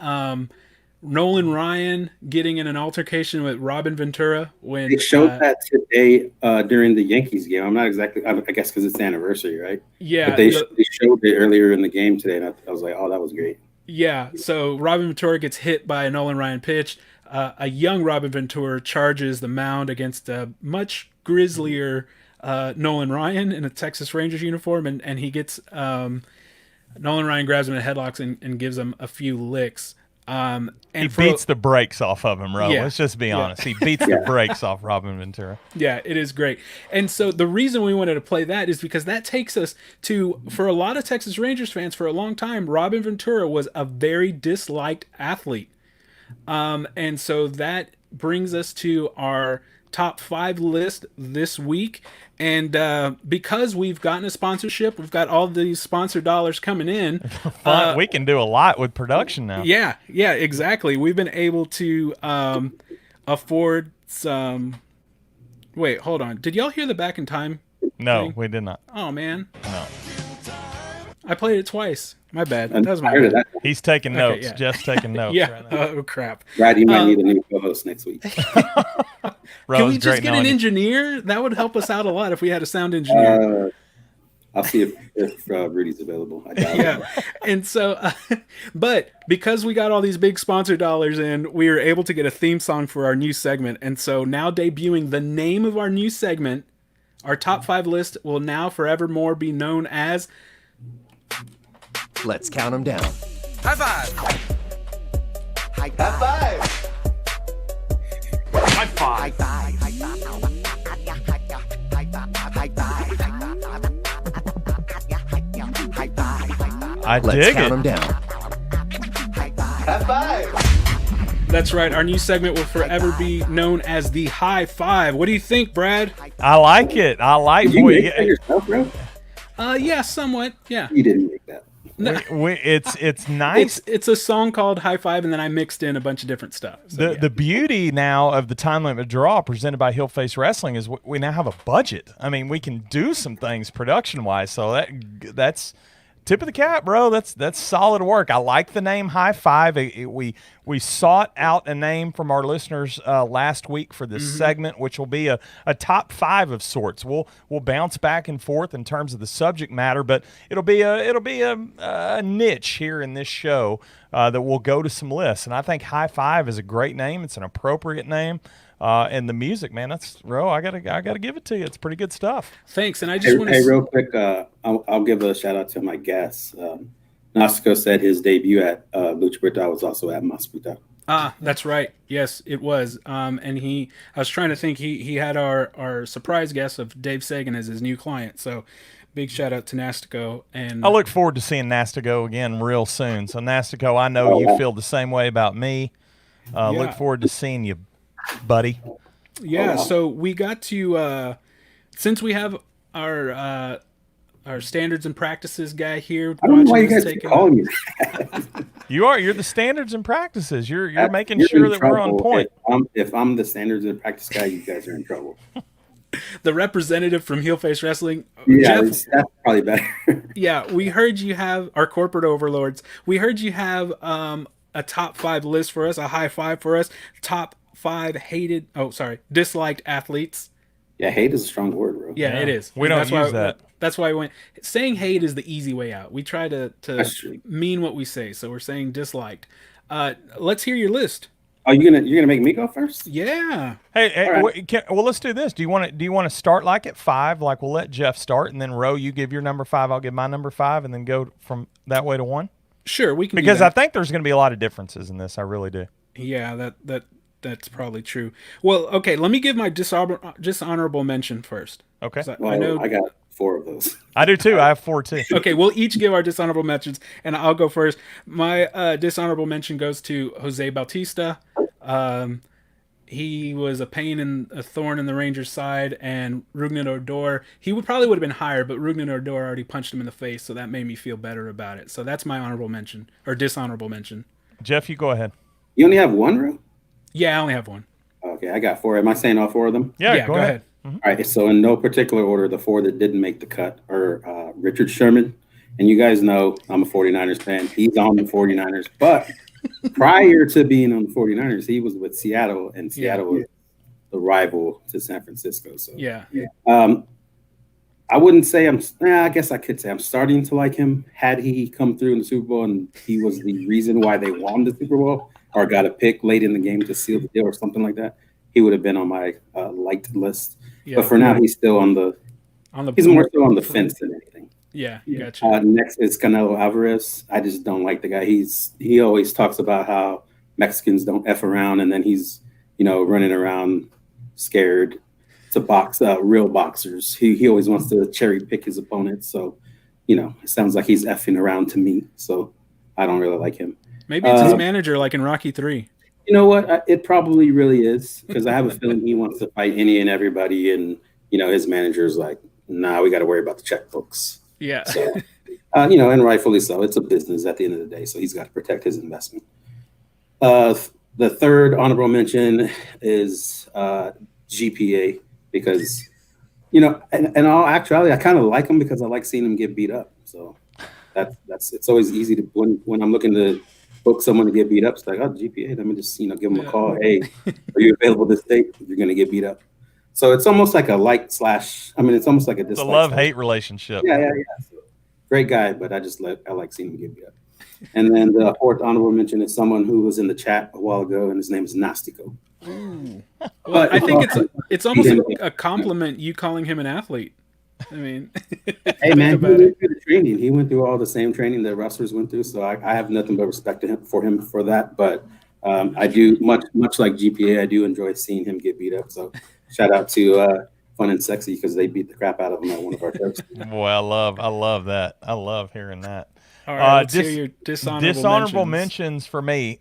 Nolan Ryan getting in an altercation with Robin Ventura when they showed that today during the Yankees game. I'm not exactly, I guess because it's the anniversary, right? Yeah, but they showed it earlier in the game today, and I was like, oh, that was great. Yeah, so Robin Ventura gets hit by a Nolan Ryan pitch. A young Robin Ventura charges the mound against a much grislier Nolan Ryan in a Texas Rangers uniform, and he gets Nolan Ryan grabs him in headlocks and gives him a few licks. And he beats the brakes off of him, Ro. Yeah, let's just be honest. He beats the brakes off Robin Ventura. Yeah, it is great. And so the reason we wanted to play that is because that takes us to, for a lot of Texas Rangers fans, for a long time, Robin Ventura was a very disliked athlete. And so that brings us to our top 5 list this week. And because we've gotten a sponsorship, we've got all these sponsor dollars coming in. We can do a lot with production now. Yeah, exactly. We've been able to afford some. Wait, hold on. Did y'all hear the Back in Time? No, thing? We did not. Oh, man. No. I played it twice. My bad. That was my bad. He's taking notes. Okay, yeah. Jeff's taking notes. Yeah. Right now. Oh, crap. Brad, you might need a new co-host next week. Can we just get an engineer? That would help us out a lot if we had a sound engineer. I'll see if Rudy's available. I doubt it. And so, but because we got all these big sponsor dollars in, we were able to get a theme song for our new segment. And so now debuting the name of our new segment, our top 5 list will now forevermore be known as... Let's count them down. High five! High five! High five! I Let's dig count it. them down. High five! That's right. Our new segment will forever be known as the High Five. What do you think, Brad? I like it. I like you make that yourself, bro? Yeah, somewhat. Yeah. You didn't make that. No. It's nice. It's a song called High Five, and then I mixed in a bunch of different stuff. So, the beauty now of the Time Limit Draw presented by Heel Face Wrestling is we now have a budget. I mean, we can do some things production wise. So that's tip of the cap, bro. That's solid work. I like the name High Five. We sought out a name from our listeners last week for this segment, which will be a top 5 of sorts. We'll bounce back and forth in terms of the subject matter, but it'll be a niche here in this show that will go to some lists. And I think High Five is a great name. It's an appropriate name. And the music, man, that's I gotta give it to you. It's pretty good stuff. Thanks. And I just want to real quick, I'll give a shout out to my guest. Nastico said his debut at Lucha Brutal was also at Mas Brutal. Ah, that's right. Yes, it was. And I was trying to think. He had our surprise guest of Dave Sagan as his new client. So big shout out to Nastico. And I look forward to seeing Nastico again real soon. So Nastico, I know you feel the same way about me. Look forward to seeing you, buddy. Yeah, so we got to since we have our standards and practices guy here. I don't know why you guys keep calling me. You're the standards and practices. You're making sure that we're on point. If I'm the standards and practice guy, you guys are in trouble. The representative from Heel Face Wrestling. Yeah, Jeff, that's probably better. Yeah, we heard you have our corporate overlords. We heard you have a top 5 list for us, a high 5 for us. Top 5 disliked athletes. Yeah, hate is a strong word, bro. Yeah, it is. We don't use that. That's why I went. Saying hate is the easy way out. We try to mean what we say, so we're saying disliked. Let's hear your list. Oh, you're gonna make me go first? Yeah. Hey, right. well, let's do this. Do you want to start like at 5? Like we'll let Jeff start, and then Ro, you give your number 5, I'll give my number 5, and then go from that way to 1. Sure, we can. Because I think there's going to be a lot of differences in this. I really do. Yeah, that's probably true. Well, okay, let me give my dishonorable mention first. Okay. I got 4 of those. I do too. I have 4 too. Okay, we'll each give our dishonorable mentions, and I'll go first. My dishonorable mention goes to Jose Bautista. He was a thorn in the Rangers' side, and Rugnet Odor, probably would have been higher, but Rugnet Odor already punched him in the face, so that made me feel better about it. So that's my honorable mention, or dishonorable mention. Jeff, you go ahead. You only have 1, Ro? Yeah, I only have 1. Okay, I got 4. Am I saying all 4 of them? Yeah, go ahead. Mm-hmm. All right, so in no particular order, the 4 that didn't make the cut are Richard Sherman. And you guys know I'm a 49ers fan. He's on the 49ers, but prior to being on the 49ers, he was with Seattle, and Seattle was the rival to San Francisco. So I wouldn't say I guess I could say I'm starting to like him. Had he come through in the Super Bowl and he was the reason why they won the Super Bowl or got a pick late in the game to seal the deal or something like that, he would have been on my liked list. But for now, he's still he's more so on the fence than anything. Yeah, gotcha. Next is Canelo Alvarez. I just don't like the guy. He always talks about how Mexicans don't F around, and then he's running around scared to box real boxers. He always wants to cherry pick his opponents. So, it sounds like he's effing around to me. So I don't really like him. Maybe it's his manager, like in Rocky 3. You know what? It probably really is, because I have a feeling he wants to fight any and everybody. And, his manager's like, nah, we got to worry about the checkbooks. Yeah. So, and rightfully so. It's a business at the end of the day. So he's got to protect his investment. The third honorable mention is GPA. Because, in all actuality, I kind of like him because I like seeing him get beat up. So it's always easy to when I'm looking to book someone to get beat up. It's like, oh, GPA, let me just give him a call. Hey, are you available this date? You're going to get beat up. So it's almost like a it's almost like a dislike. The love-hate relationship. Yeah. So, great guy, but I like seeing him get beat up. And then the fourth honorable mention is someone who was in the chat a while ago, and his name is Nastico. Well, I think it's almost a compliment you calling him an athlete. I mean, hey man, he went through the training. He went through all the same training that wrestlers went through. So I have nothing but respect for him for that. But I do much like GPA. I do enjoy seeing him get beat up. So shout out to Fun and Sexy because they beat the crap out of him at one of our trips. Boy, I love that. I love hearing that. All right, let's hear your dishonorable mentions for me.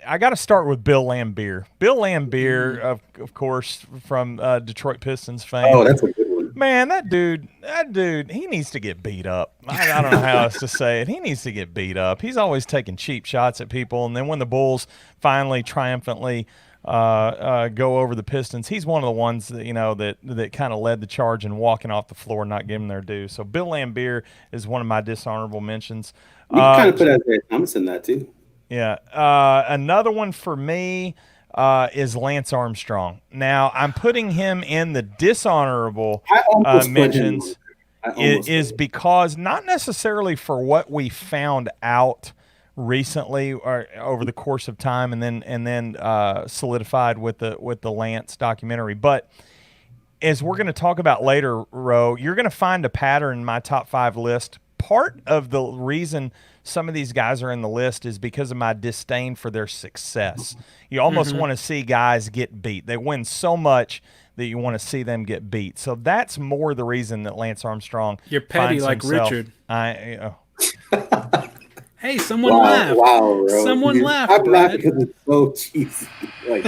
I got to start with Bill Laimbeer. Bill Laimbeer, of course, from Detroit Pistons fame. Oh, that's a good one. Man, that dude, he needs to get beat up. I don't know how else to say it. He needs to get beat up. He's always taking cheap shots at people, and then when the Bulls finally triumphantly go over the Pistons, he's one of the ones that that kind of led the charge in walking off the floor and not giving their due. So Bill Laimbeer is one of my dishonorable mentions. You can kind of put Isaiah Thomas in that too. Yeah. Another one for me is Lance Armstrong. Now, I'm putting him in the dishonorable mentions is because not necessarily for what we found out recently or over the course of time and then solidified with the Lance documentary, but as we're going to talk about later, Ro, you're going to find a pattern in my top 5 list. Part of the reason some of these guys are in the list is because of my disdain for their success. You almost want to see guys get beat. They win so much that you want to see them get beat. So that's more the reason that Lance Armstrong. You're petty like himself. Richard. Hey, someone wow, laughed. Wow, bro. Someone laughed, I'm Brad. laughing because it's so cheesy.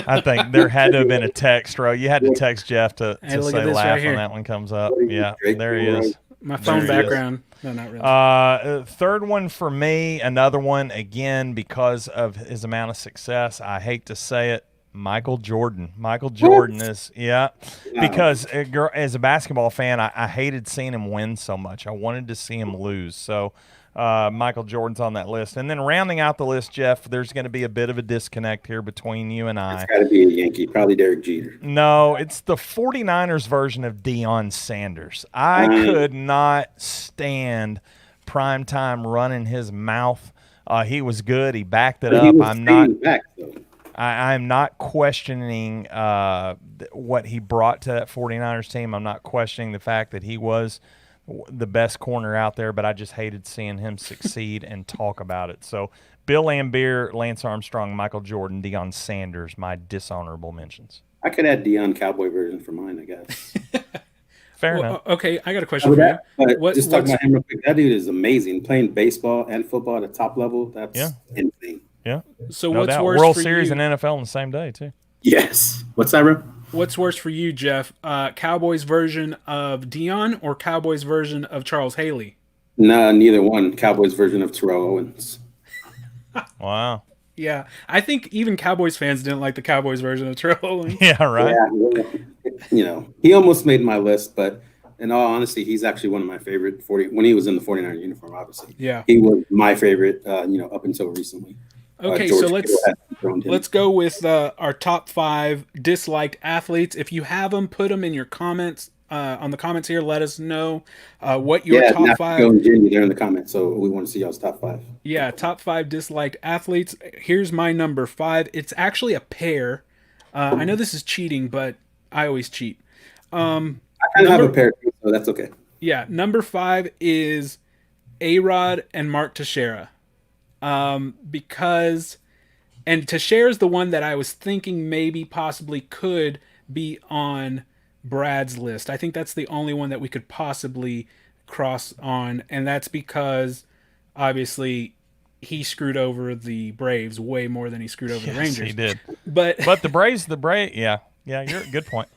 I think there had to have been a text, Ro. You had to text Jeff to say laugh right when that one comes up. Yeah, there he is. My phone background. No, not really. Third one for me, another one, again, because of his amount of success. I hate to say it, Michael Jordan. Michael Jordan is, because as a basketball fan, I hated seeing him win so much. I wanted to see him lose. So Michael Jordan's on that list. And then rounding out the list, Jeff, there's going to be a bit of a disconnect here between you and I. It's got to be a Yankee, probably Derek Jeter. No, it's the 49ers version of Deion Sanders. I could not stand primetime running his mouth. He was good. He backed it up. I'm not questioning what he brought to that 49ers team. I'm not questioning the fact that he was the best corner out there, but I just hated seeing him succeed and talk about it. So Bill Laimbeer, Lance Armstrong, Michael Jordan, Deion Sanders, my dishonorable mentions. I could add Deion Cowboy version for mine, I guess. Fair enough. Okay, I got a question for you. But just talking about him real quick, that dude is amazing. Playing baseball and football at the top level, that's insane. Yeah. So no what's doubt. worse World for Series you? and NFL in the same day, too. Yes. What's that, bro? What's worse for you, Jeff? Cowboys version of Deion or Cowboys version of Charles Haley? No, neither one. Cowboys version of Terrell Owens. Wow. Yeah, I think even Cowboys fans didn't like the Cowboys version of Terrell Owens. Yeah, right. Yeah, he almost made my list, but in all honesty, he's actually one of my favorite 40 when he was in the 49er uniform, obviously. Yeah. He was my favorite, up until recently. Okay, George so Kittle had thrown him. let's go with our top 5 disliked athletes. If you have them, put them in your comments. On the comments here, let us know what your top 5. And Jenny, they're in the comments, so we want to see y'all's top 5. Yeah, top 5 disliked athletes. Here's my number 5. It's actually a pair. I know this is cheating, but I always cheat. I kind of have a pair, so that's okay. Yeah, number 5 is A-Rod and Mark Teixeira. Because, and Teixeira is the one that I was thinking maybe possibly could be on Brad's list. I think that's the only one that we could possibly cross on, and that's because obviously he screwed over the Braves way more than he screwed over the Rangers. He did. But the Braves, yeah, you're a good point.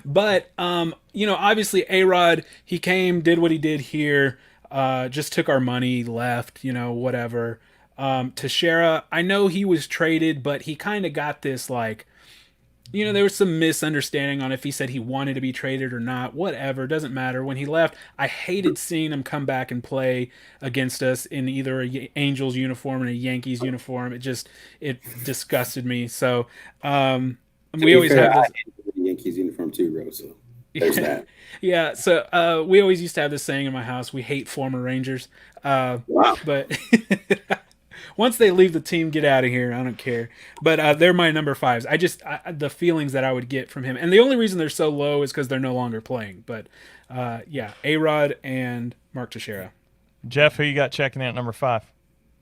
But obviously A-Rod, he came, did what he did here, just took our money, left, whatever. Teixeira, I know he was traded, but he kind of got this there was some misunderstanding on if he said he wanted to be traded or not. Whatever, doesn't matter. When he left, I hated seeing him come back and play against us in either a Angels uniform or a Yankees uniform. It disgusted me. So we always have this Yankees uniform too, Rose. So there's that. Yeah, so we always used to have this saying in my house: we hate former Rangers. Wow. But once they leave the team, get out of here. I don't care. But they're my number 5s. The feelings that I would get from him, and the only reason they're so low is because they're no longer playing. But A-Rod and Mark Teixeira. Jeff, who you got checking in at number 5?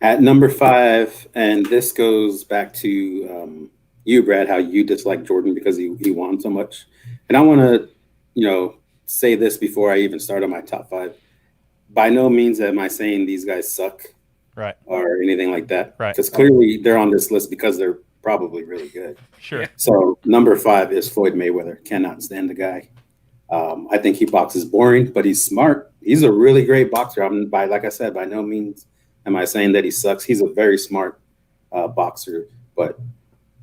At number 5, and this goes back to you, Brad, how you dislike Jordan because he won so much. And I want to, say this before I even start on my top 5. By no means am I saying these guys suck. Right. Or anything like that. Right. Because clearly they're on this list because they're probably really good. Sure. So number 5 is Floyd Mayweather. Cannot stand the guy. I think he boxes boring, but he's smart. He's a really great boxer. Like I said, by no means am I saying that he sucks. He's a very smart boxer, but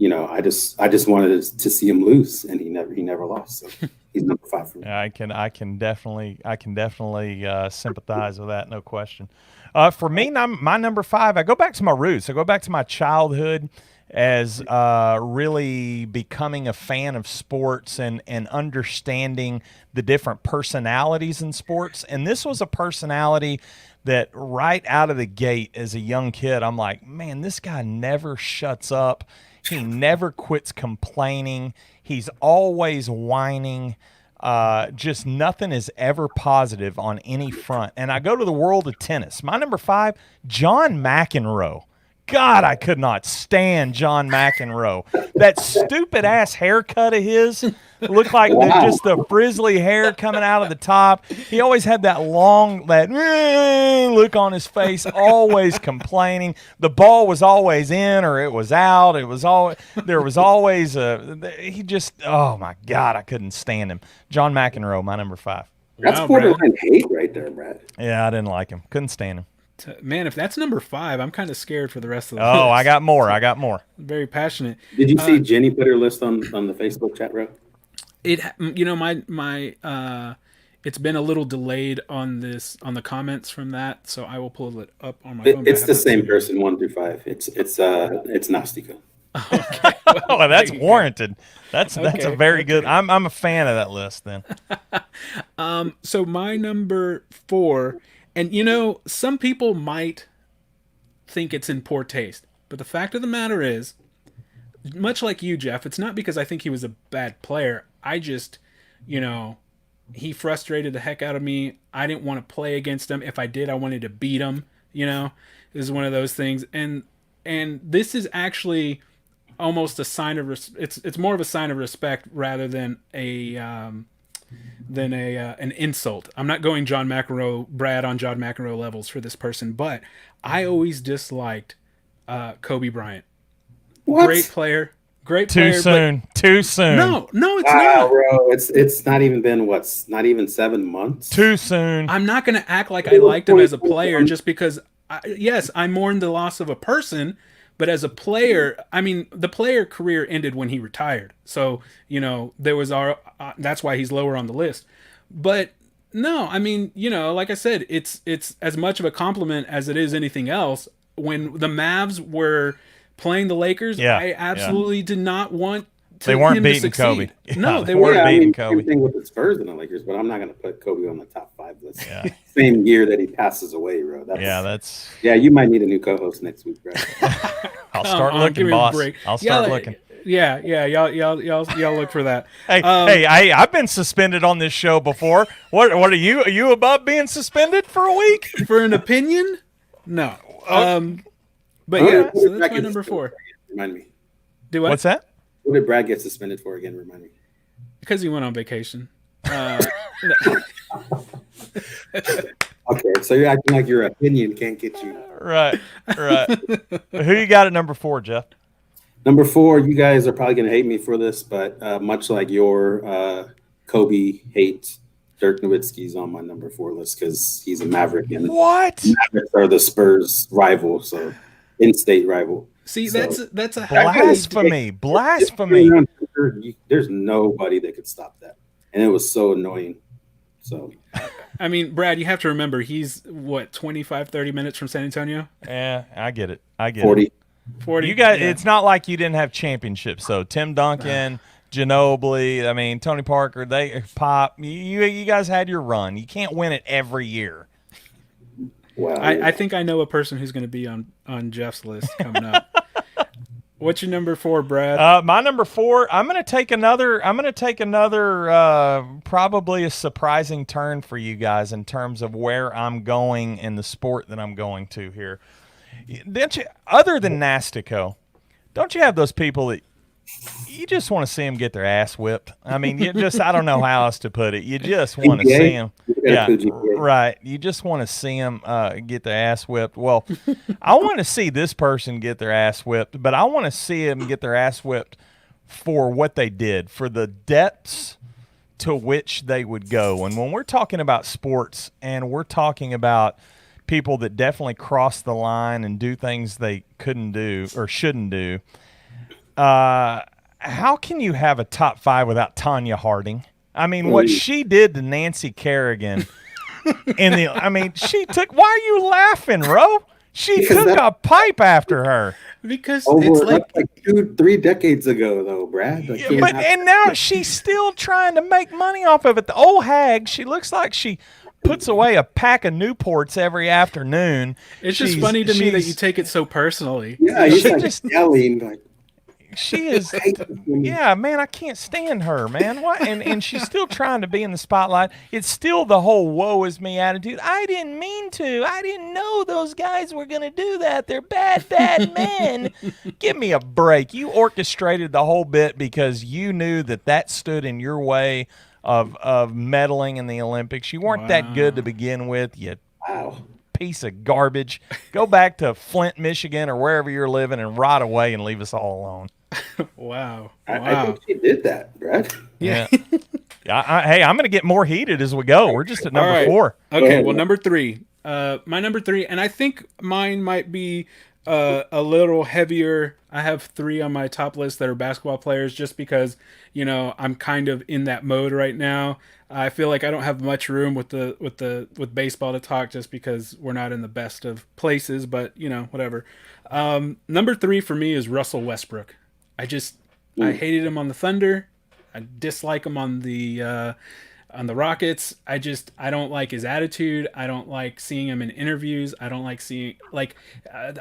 I just wanted to see him lose, and he never lost. So he's number 5 for me. I can definitely sympathize with that, no question. For me, my number 5, I go back to my roots. I go back to my childhood as really becoming a fan of sports and understanding the different personalities in sports. And this was a personality that right out of the gate as a young kid, I'm like, man, this guy never shuts up. He never quits complaining. He's always whining. Just nothing is ever positive on any front. And I go to the world of tennis. My number 5, John McEnroe. God, I could not stand John McEnroe. That stupid ass haircut of his looked like just the frizzly hair coming out of the top. He always had that long, look on his face, always complaining. The ball was always in or it was out. There was always oh my God, I couldn't stand him. John McEnroe, my number 5. That's borderline hate right there, Brad. Yeah, I didn't like him. Couldn't stand him. Man, if that's number 5, I'm kind of scared for the rest of the list. Oh, I got more. Very passionate. Did you see Jenny put her list on the Facebook chat, bro? My it's been a little delayed on the comments from that, so I will pull it up on my phone. It's the same person, 1 through 5. It's Nastica. Okay. Well, that's warranted. That's a very good. I'm a fan of that list then. So my number 4. And, some people might think it's in poor taste. But the fact of the matter is, much like you, Jeff, it's not because I think he was a bad player. I just, he frustrated the heck out of me. I didn't want to play against him. If I did, I wanted to beat him. This is one of those things. And this is actually almost a sign of it's more of a sign of respect rather than an insult. I'm not going Brad on John McEnroe levels for this person, but I always disliked Kobe Bryant. What? Great player. Too soon. No, it's wow, not. Bro, it's not even been not even 7 months. Too soon. I'm not going to act like I liked him as a player just because. Yes, I mourn the loss of a person. But as a player, the player career ended when he retired. So, there was that's why he's lower on the list. But no, I mean, like I said, it's as much of a compliment as it is anything else. When the Mavs were playing the Lakers, I absolutely did not want they weren't him beating to succeed. Kobe. Yeah, No, they weren't weren't. beating Same Kobe. thing with the Spurs and the Lakers, but I'm not going to put Kobe on the top 5 list. Yeah. Same year that he passes away, bro. That's. Yeah, you might need a new co-host next week, bro. I'll start Give looking, me a boss. break. I'll start looking. Yeah, y'all look for that. Hey, I've been suspended on this show before. What are you? Are you above being suspended for a week? For an opinion? No. But What yeah, did so Brad that's my get number suspended 4. for? Remind me. Do what? What's that? What did Brad get suspended for again? Remind me. Because he went on vacation. Okay, so you're acting like your opinion can't get you. Right. Who you got at number 4, Jeff? Number 4, you guys are probably going to hate me for this, but much like your Kobe hate, Dirk Nowitzki's on my number 4 list because he's a Maverick, and What? Mavericks are the Spurs rival, so in-state rival. See, So- that's a Blasphemy. Blasphemy. There's nobody that could stop that, and it was so annoying. So I mean, Brad, you have to remember he's what 25, 30 minutes from San Antonio. Yeah, I get it. 40. You guys, yeah. it's not like you didn't have championships. So Tim Duncan, Ginobili, I mean Tony Parker, they Pop. You guys had your run. You can't win it every year. wow. I think I know a person who's going to be on Jeff's list coming up. What's your number 4, Brad? My number 4. I'm gonna take another. Probably a surprising turn for you guys in terms of where I'm going in the sport that I'm going to here. Don't you, other than Nastico, don't you have those people that you just want to see them get their ass whipped? I mean, I don't know how else to put it. You just want to GPA? see them. Yeah, GPA. right. You just want to see them get their ass whipped. Well, I want to see this person get their ass whipped, but I want to see them get their ass whipped for what they did, for the depths to which they would go. And when we're talking about sports and we're talking about people that definitely cross the line and do things they couldn't do or shouldn't do, how can you have a top 5 without Tanya Harding? I mean, what she did to Nancy Kerrigan she took. Why are you laughing, Ro? She took a pipe after her. Because Over it's like 2-3 decades ago, though, Brad. And now she's still trying to make money off of it. The old hag. She looks like she puts away a pack of Newports every afternoon. it's just funny to me that you take it so personally. Yeah, he's She like just- yelling like. She is. Yeah, man, I can't stand her, man. Why? And she's still trying to be in the spotlight. It's still the whole "woe is me" attitude. I didn't mean to. I didn't know those guys were gonna do that. They're bad men. Give me a break. You orchestrated the whole bit because you knew that stood in your way of medaling in the Olympics. You weren't that good to begin with. You Wow. piece of garbage. Go back to Flint, Michigan, or wherever you're living, and rot away and leave us all alone. Wow. I think she did that, Brad. Yeah. Hey, I'm going to get more heated as we go. We're just at number All right. 4. Okay, well, number 3. My number 3, and I think mine might be a little heavier. I have 3 on my top list that are basketball players just because, I'm kind of in that mode right now. I feel like I don't have much room with baseball to talk just because we're not in the best of places, but whatever. Number 3 for me is Russell Westbrook. I hated him on the Thunder. I dislike him on the Rockets. I don't like his attitude. I don't like seeing him in interviews. I don't like seeing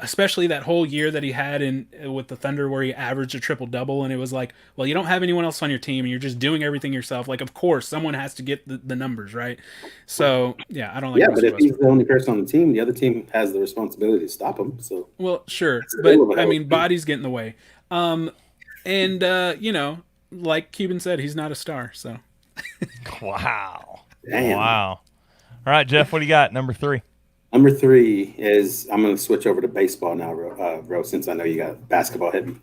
especially that whole year that he had with the Thunder where he averaged a triple-double, and it was like, well, you don't have anyone else on your team and you're just doing everything yourself. Like, of course someone has to get the numbers, right? So yeah, I don't like Yeah, Russell but if Westbrook. he's the only person on the team, the other team has the responsibility to stop him. So Well, sure, a but little bit I of- mean, bodies get in the way. Like Cuban said, he's not a star, so Wow. Damn. Wow. All right, Jeff, what do you got? Number 3. Number 3 is I'm going to switch over to baseball now, Ro, since I know you got basketball heavy.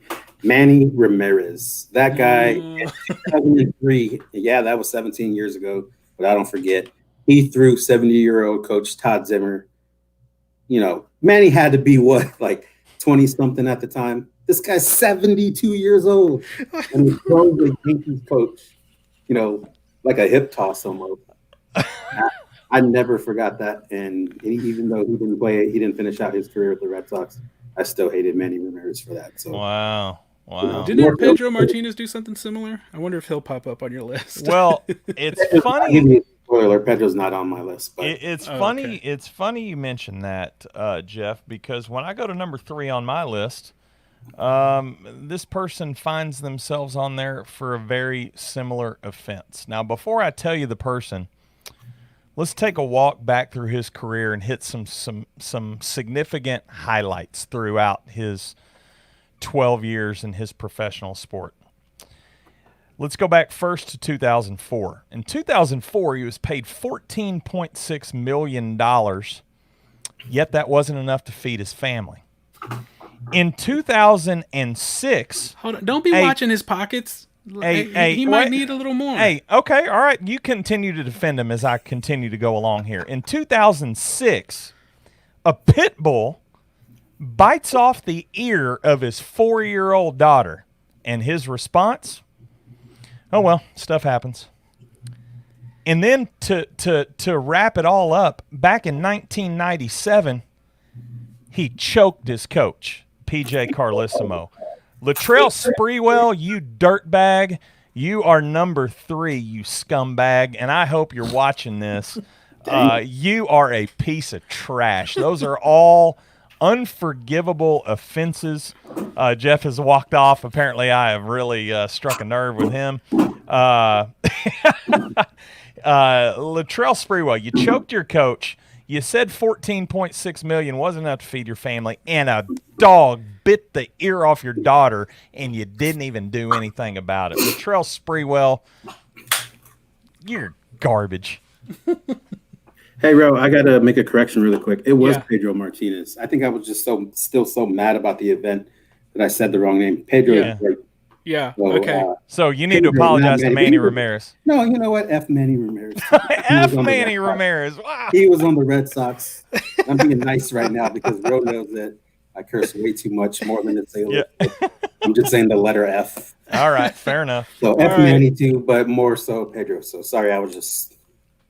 Manny Ramirez. That guy, in 2003, yeah, that was 17 years ago, but I don't forget. He threw 70-year-old coach Todd Zimmer. Manny had to be what, like 20-something at the time? This guy's 72 years old. And he throws the Yankees coach, like a hip toss almost. I never forgot that. And even though he didn't play it, he didn't finish out his career with the Red Sox, I still hated Manny Ramirez for that. So Wow. Didn't Pedro Martinez do something similar? I wonder if he'll pop up on your list. Well, it's I'll funny. give you a spoiler, Pedro's not on my list. But It's funny. okay. It's funny you mention that, Jeff, because when I go to number 3 on my list, this person finds themselves on there for a very similar offense. Now, before I tell you the person, let's take a walk back through his career and hit some significant highlights throughout his 12 years in his professional sport. Let's go back first to 2004. In 2004, he was paid $14.6 million, yet that wasn't enough to feed his family. In 2006... Hold on. Don't be watching his pockets. He might need a little more. Hey, okay, all right. You continue to defend him as I continue to go along here. In 2006, a pit bull bites off the ear of his 4-year-old daughter, and his response, oh, well, stuff happens. And then to wrap it all up, back in 1997, he choked his coach, P.J. Carlissimo. Latrell Sprewell, you dirtbag, you are number 3, you scumbag, and I hope you're watching this. You are a piece of trash. Those are all unforgivable offenses. Jeff has walked off. Apparently, I have really struck a nerve with him. Latrell Sprewell, you choked your coach. You said $14.6 million wasn't enough to feed your family, and a dog bit the ear off your daughter, and you didn't even do anything about it. Latrell Sprewell, you're garbage. hey, Ro, I got to make a correction really quick. It was Yeah. Pedro Martinez. I think I was just still so mad about the event that I said the wrong name. Pedro. Yeah. Yeah. So, Okay. So you need to apologize to Manny Ramirez. No, you know what? F Manny Ramirez. F Manny Ramirez. Wow. He was on the Red Sox. I'm being nice right now because Ro knows that I curse way too much, more than to say. Yeah. I'm just saying the letter F. All right, fair enough. So All F right. Manny too, but more so Pedro. So sorry, I was just.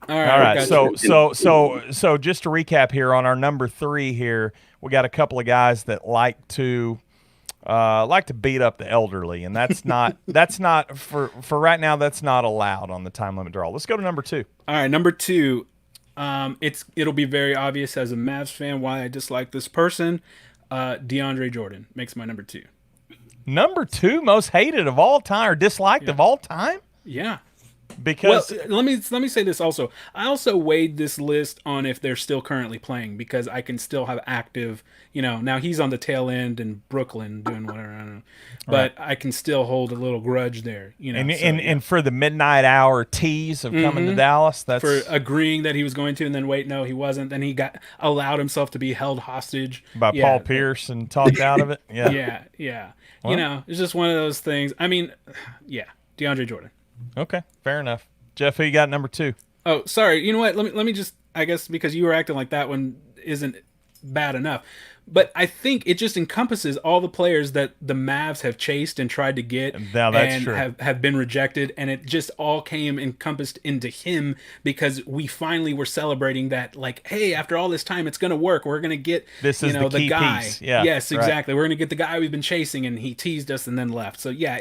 All right. All right. gotcha. So just to recap here on our number 3 here, we got a couple of guys that like to beat up the elderly, and that's not for right now. That's not allowed on the time limit draw. Let's go to number 2. All right, number 2. It'll be very obvious as a Mavs fan why I dislike this person. DeAndre Jordan makes my number 2. Number 2 most hated of all time or disliked of all time. Yeah. Because Well, let me say this also. I also weighed this list on if they're still currently playing because I can still have active. Now he's on the tail end in Brooklyn doing whatever. I don't know, but I can still hold a little grudge there. and for the midnight hour tease of coming to Dallas, that's for agreeing that he was going to, and then wait, no, he wasn't. Then he allowed himself to be held hostage by Paul Pierce and talked out of it. Yeah. Yeah. Well. It's just one of those things. I mean, yeah, DeAndre Jordan. Okay, fair enough. Jeff, who you got number 2? Oh, sorry. You know what? Let me just, I guess because you were acting like that one isn't bad enough. But I think it just encompasses all the players that the Mavs have chased and tried to get Now, that's and true. have been rejected. And it just all came encompassed into him because we finally were celebrating that, like, hey, after all this time, it's going to work. We're going to get This is the key guy. piece. Yeah, Yes, right. exactly. We're going to get the guy we've been chasing, and he teased us and then left. So, yeah,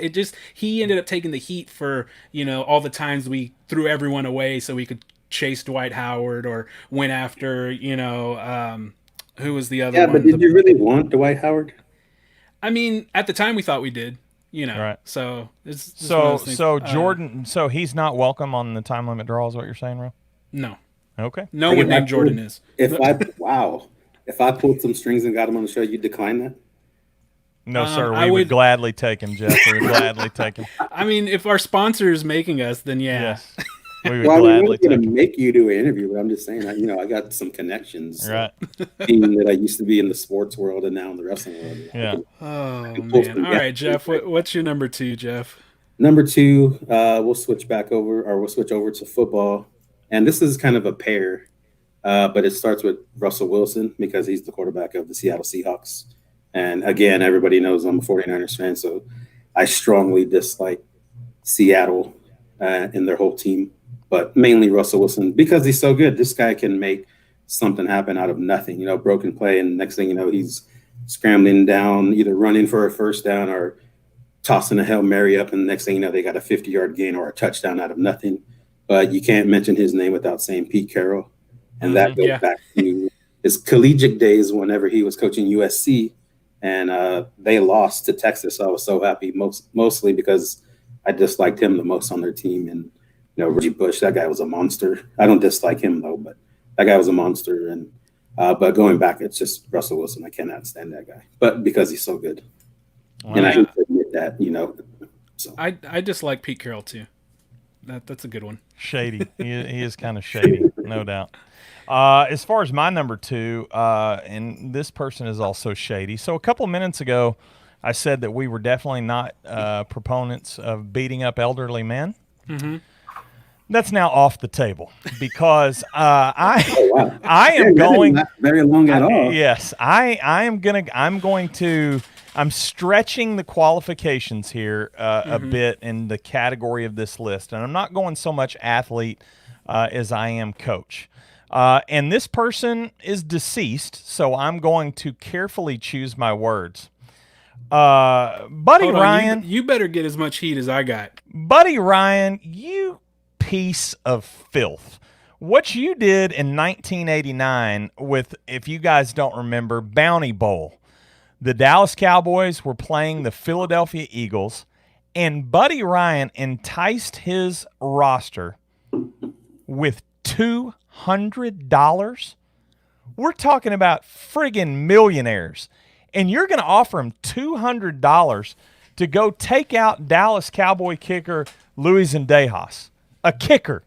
he ended up taking the heat for, all the times we threw everyone away so we could chase Dwight Howard or went after, who was the other Yeah, one? but did you really want Dwight Howard? I mean, at the time we thought we did, Right. So it's just one of those things. Jordan, so he's not welcome on the time limit draw is what you're saying, Ro? No, Okay. no Like, one if I named Jordan pulled- is. If I pulled some strings and got him on the show, you'd decline that? No, sir. I We would would- gladly take him, Jeff. We would gladly take him. I mean, if our sponsor is making us, then yeah. Yes. We would Well, I mean, I'm gladly not going take to him. make you do an interview, but I'm just saying, I got some connections. Right. Being that I used to be in the sports world and now in the wrestling world. Yeah. Oh pull man! some All right, Jeff. What's your number 2, Jeff? Number 2, we'll switch over to football. And this is kind of a pair, but it starts with Russell Wilson because he's the quarterback of the Seattle Seahawks. And again, everybody knows I'm a 49ers fan, so I strongly dislike Seattle and their whole team. but mainly Russell Wilson because he's so good. This guy can make something happen out of nothing, you know, broken play. And next thing you know, he's scrambling down, either running for a first down or tossing a Hail Mary up. And the next thing you know, they got a 50-yard gain or a touchdown out of nothing. But you can't mention his name without saying Pete Carroll. And that goes back to his collegiate days whenever he was coaching USC. And they lost to Texas. So I was so happy, mostly because I disliked him the most on their team. And, you know, Reggie Bush, that guy was a monster. I don't dislike him, though, but that guy was a monster. And but going back, it's just Russell Wilson. I cannot stand that guy, but because he's so good. Wow. And I hate to admit that, you know. So I dislike Pete Carroll, too. That's a good one. Shady. He is kind of shady, no doubt. As far as my number 2, and this person is also shady. So a couple of minutes ago, I said that we were definitely not proponents of beating up elderly men. Mm-hmm. That's now off the table because I am going not very long at all. Yes, I'm stretching the qualifications here a bit in the category of this list, and I'm not going so much athlete as I am coach. And this person is deceased, so I'm going to carefully choose my words. Buddy Ryan, you better get as much heat as I got. Buddy Ryan, you piece of filth. What you did in 1989 with, if you guys don't remember, Bounty Bowl. The Dallas Cowboys were playing the Philadelphia Eagles, and Buddy Ryan enticed his roster with $200. We're talking about friggin' millionaires. And you're going to offer him $200 to go take out Dallas Cowboy kicker Luis Zendejas. A kicker,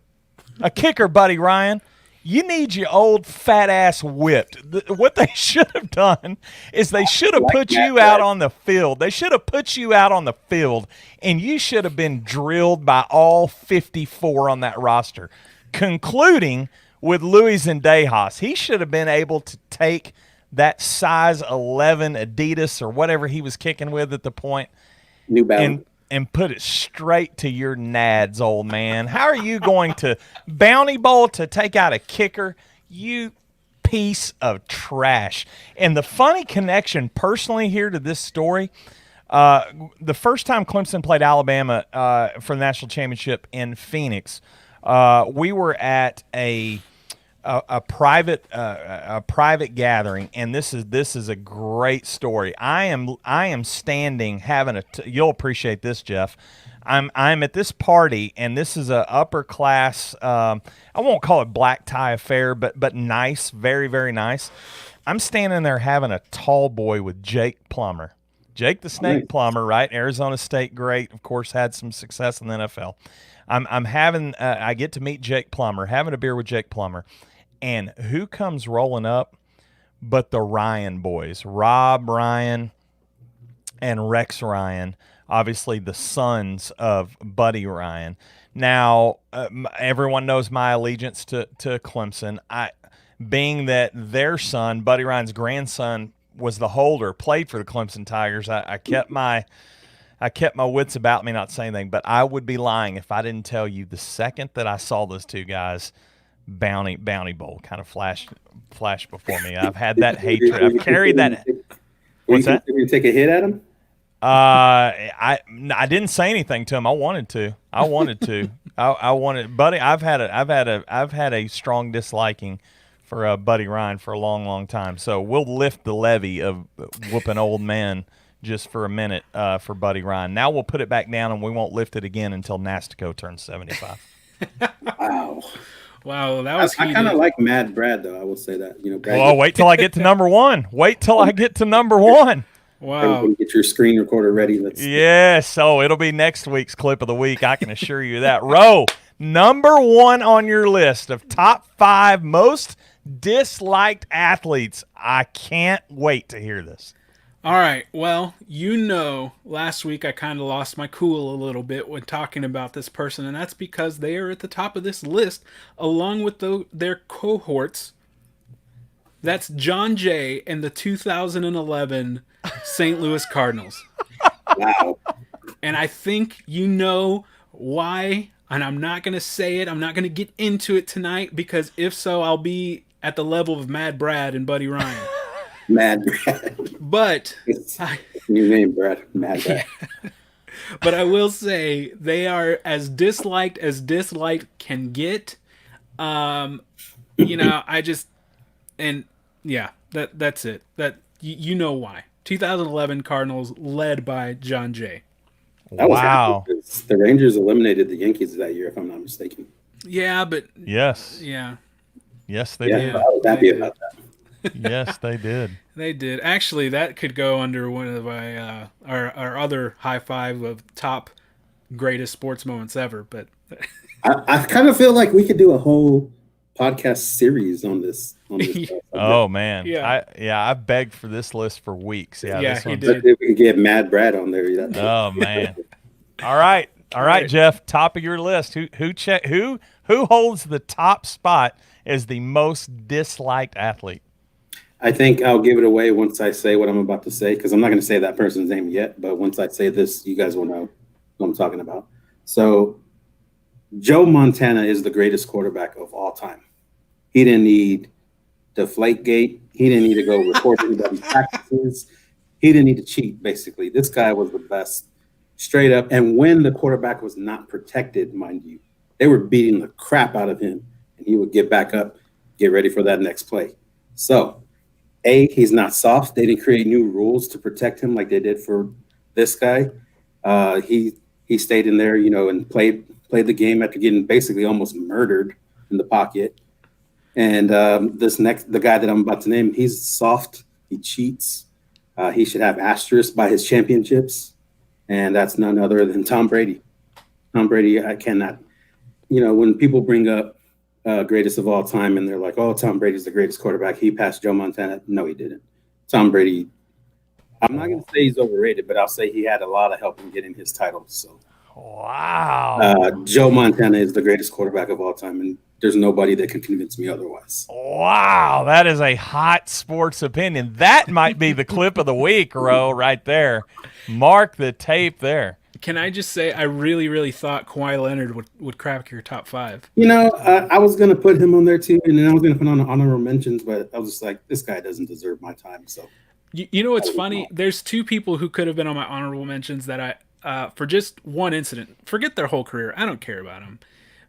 Buddy Ryan. You need your old fat ass whipped. What they should have done is they should have put you out on the field. They should have put you out on the field, and you should have been drilled by all 54 on that roster, concluding with Luis Zendejas. He should have been able to take that size 11 Adidas or whatever he was kicking with at the point, New Balance, and put it straight to your nads, old man. How are you going to Bounty Bowl to take out a kicker? You piece of trash. And the funny connection personally here to this story, the first time Clemson played Alabama for the national championship in Phoenix, we were at a private gathering, and this is a great story. I am standing having you'll appreciate this, Jeff. I'm at this party, and this is a upper class. I won't call it black tie affair, but nice, very very nice. I'm standing there having a tall boy with Jake Plummer, Jake the Snake Plummer, right? Arizona State great, of course, had some success in the NFL. I'm having I get to meet Jake Plummer, having a beer with Jake Plummer. And who comes rolling up but the Ryan boys, Rob Ryan and Rex Ryan, obviously the sons of Buddy Ryan. Now, everyone knows my allegiance to Clemson. Being that their son, Buddy Ryan's grandson, was the holder, played for the Clemson Tigers, I kept my wits about me, not saying anything, but I would be lying if I didn't tell you the second that I saw those two guys, Bounty Bowl kind of flashed before me. I've had that hatred. I've carried that. What's that? Did you take a hit at him? I didn't say anything to him. I wanted to. I wanted, Buddy. I've had a strong disliking for Buddy Ryan for a long time. So we'll lift the levy of whooping old men just for a minute for Buddy Ryan. Now we'll put it back down, and we won't lift it again until Nastico turns 75. Wow, that was I kind of like Mad Brad, though. I will say that. You know, Brad, well, wait till I get to number one. Wow. Get your screen recorder ready. Yes. Oh, it'll be next week's clip of the week. I can assure you that. Ro, number 1 on your list of top 5 most disliked athletes. I can't wait to hear this. All right. Well, last week I kind of lost my cool a little bit when talking about this person, and that's because they are at the top of this list along with their cohorts. That's John Jay and the 2011 St. Louis Cardinals. Wow. And I think you know why and I'm not going to say it. I'm not going to get into it tonight because if so, I'll be at the level of Mad Brad and Buddy Ryan. Mad Brad. But It's new name, Brad. Mad Brad. but I will say they are as disliked can get. I just that's it. That you know why. 2011 Cardinals led by John Jay. That was Wow. happy because the Rangers eliminated the Yankees that year, if I'm not mistaken. Yeah, but Yes. yeah, Yes, they Yeah, did. I was happy about that. Yes, they did. they did. Actually, that could go under one of my our other high five of top greatest sports moments ever. But I kind of feel like we could do a whole podcast series on this. Oh man. Yeah. I begged for this list for weeks. Yeah, Yeah, this he one's- did. But if we could get Mad Brad on there. Oh man. All right, Jeff. Top of your list. Who holds the top spot as the most disliked athlete? I think I'll give it away once I say what I'm about to say, because I'm not going to say that person's name yet. But once I say this, you guys will know who I'm talking about. So, Joe Montana is the greatest quarterback of all time. He didn't need Deflategate. He didn't need to go report anybody's practices. He didn't need to cheat, basically. This guy was the best, straight up. And when the quarterback was not protected, mind you, they were beating the crap out of him, and he would get back up, get ready for that next play. So, he's not soft. They didn't create new rules to protect him like they did for this guy. He stayed in there, and played the game after getting basically almost murdered in the pocket. And the guy that I'm about to name, he's soft. He cheats. He should have asterisks by his championships, and that's none other than Tom Brady. Tom Brady, I cannot. When people bring up greatest of all time and they're like, "Oh, Tom Brady's the greatest quarterback. He passed Joe Montana." No, he didn't. Tom Brady. I'm not going to say he's overrated, but I'll say he had a lot of help in getting his title. So, Wow. Joe Montana is the greatest quarterback of all time, and there's nobody that can convince me otherwise. Wow, that is a hot sports opinion. That might be the clip of the week, Ro, right there. Mark the tape there. can I just say I really, really thought Kawhi Leonard would crack your top five. I was going to put him on there too, and then I was going to put on honorable mentions, but I was just like, this guy doesn't deserve my time. So, You know what's funny? There's two people who could have been on my honorable mentions that for just one incident, forget their whole career. I don't care about them.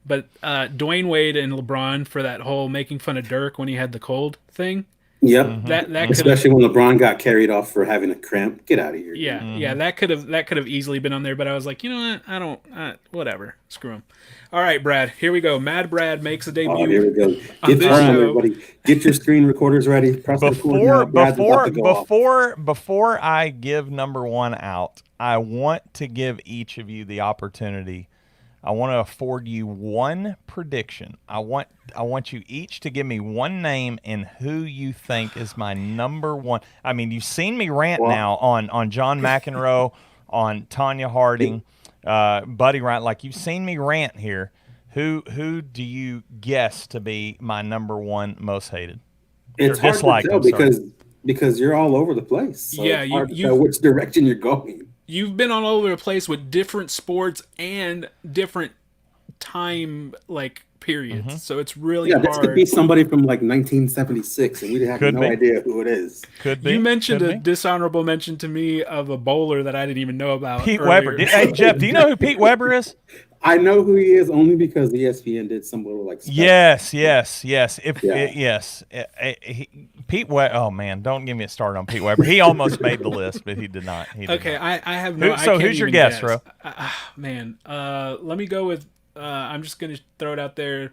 But Dwayne Wade and LeBron for that whole making fun of Dirk when he had the cold thing. yep. That Especially when LeBron got carried off for having a cramp. Get out of here. yeah, that could have easily been on there. But I was like, you know what? I don't. Whatever. Screw him. All right, Brad. Here we go. Mad Brad makes a debut. Oh, here we go. On Get this on, show. everybody. Get your screen recorders ready. Press record now. Brad's about to go off. Before I give number one out, I want to give each of you the opportunity. I want to afford you one prediction. I want you each to give me one name and who you think is my number one. I mean, you've seen me rant now on John McEnroe, on Tanya Harding, Buddy Ryan. Like, you've seen me rant here. Who do you guess to be my number one most hated? It's Or hard dislike, to tell I'm sorry. because you're all over the place. So Yeah, it's hard to tell which direction you're going. You've been all over the place with different sports and different time periods. So it's really Yeah, this hard. could be somebody from like 1976, and we have Could no be. idea who it is. Could be. You mentioned Could a be. dishonorable mention to me of a bowler that I didn't even know about. Pete earlier. Weber. Hey, Jeff, do you know who Pete Weber is? I know who he is only because ESPN did some little like. Yes. Pete Weber. Oh man, don't give me a start on Pete Weber. He almost made the list, but he did not. Okay, I have no. So I can't who's your even guess, Ro? Man, let me go with. I'm just gonna throw it out there.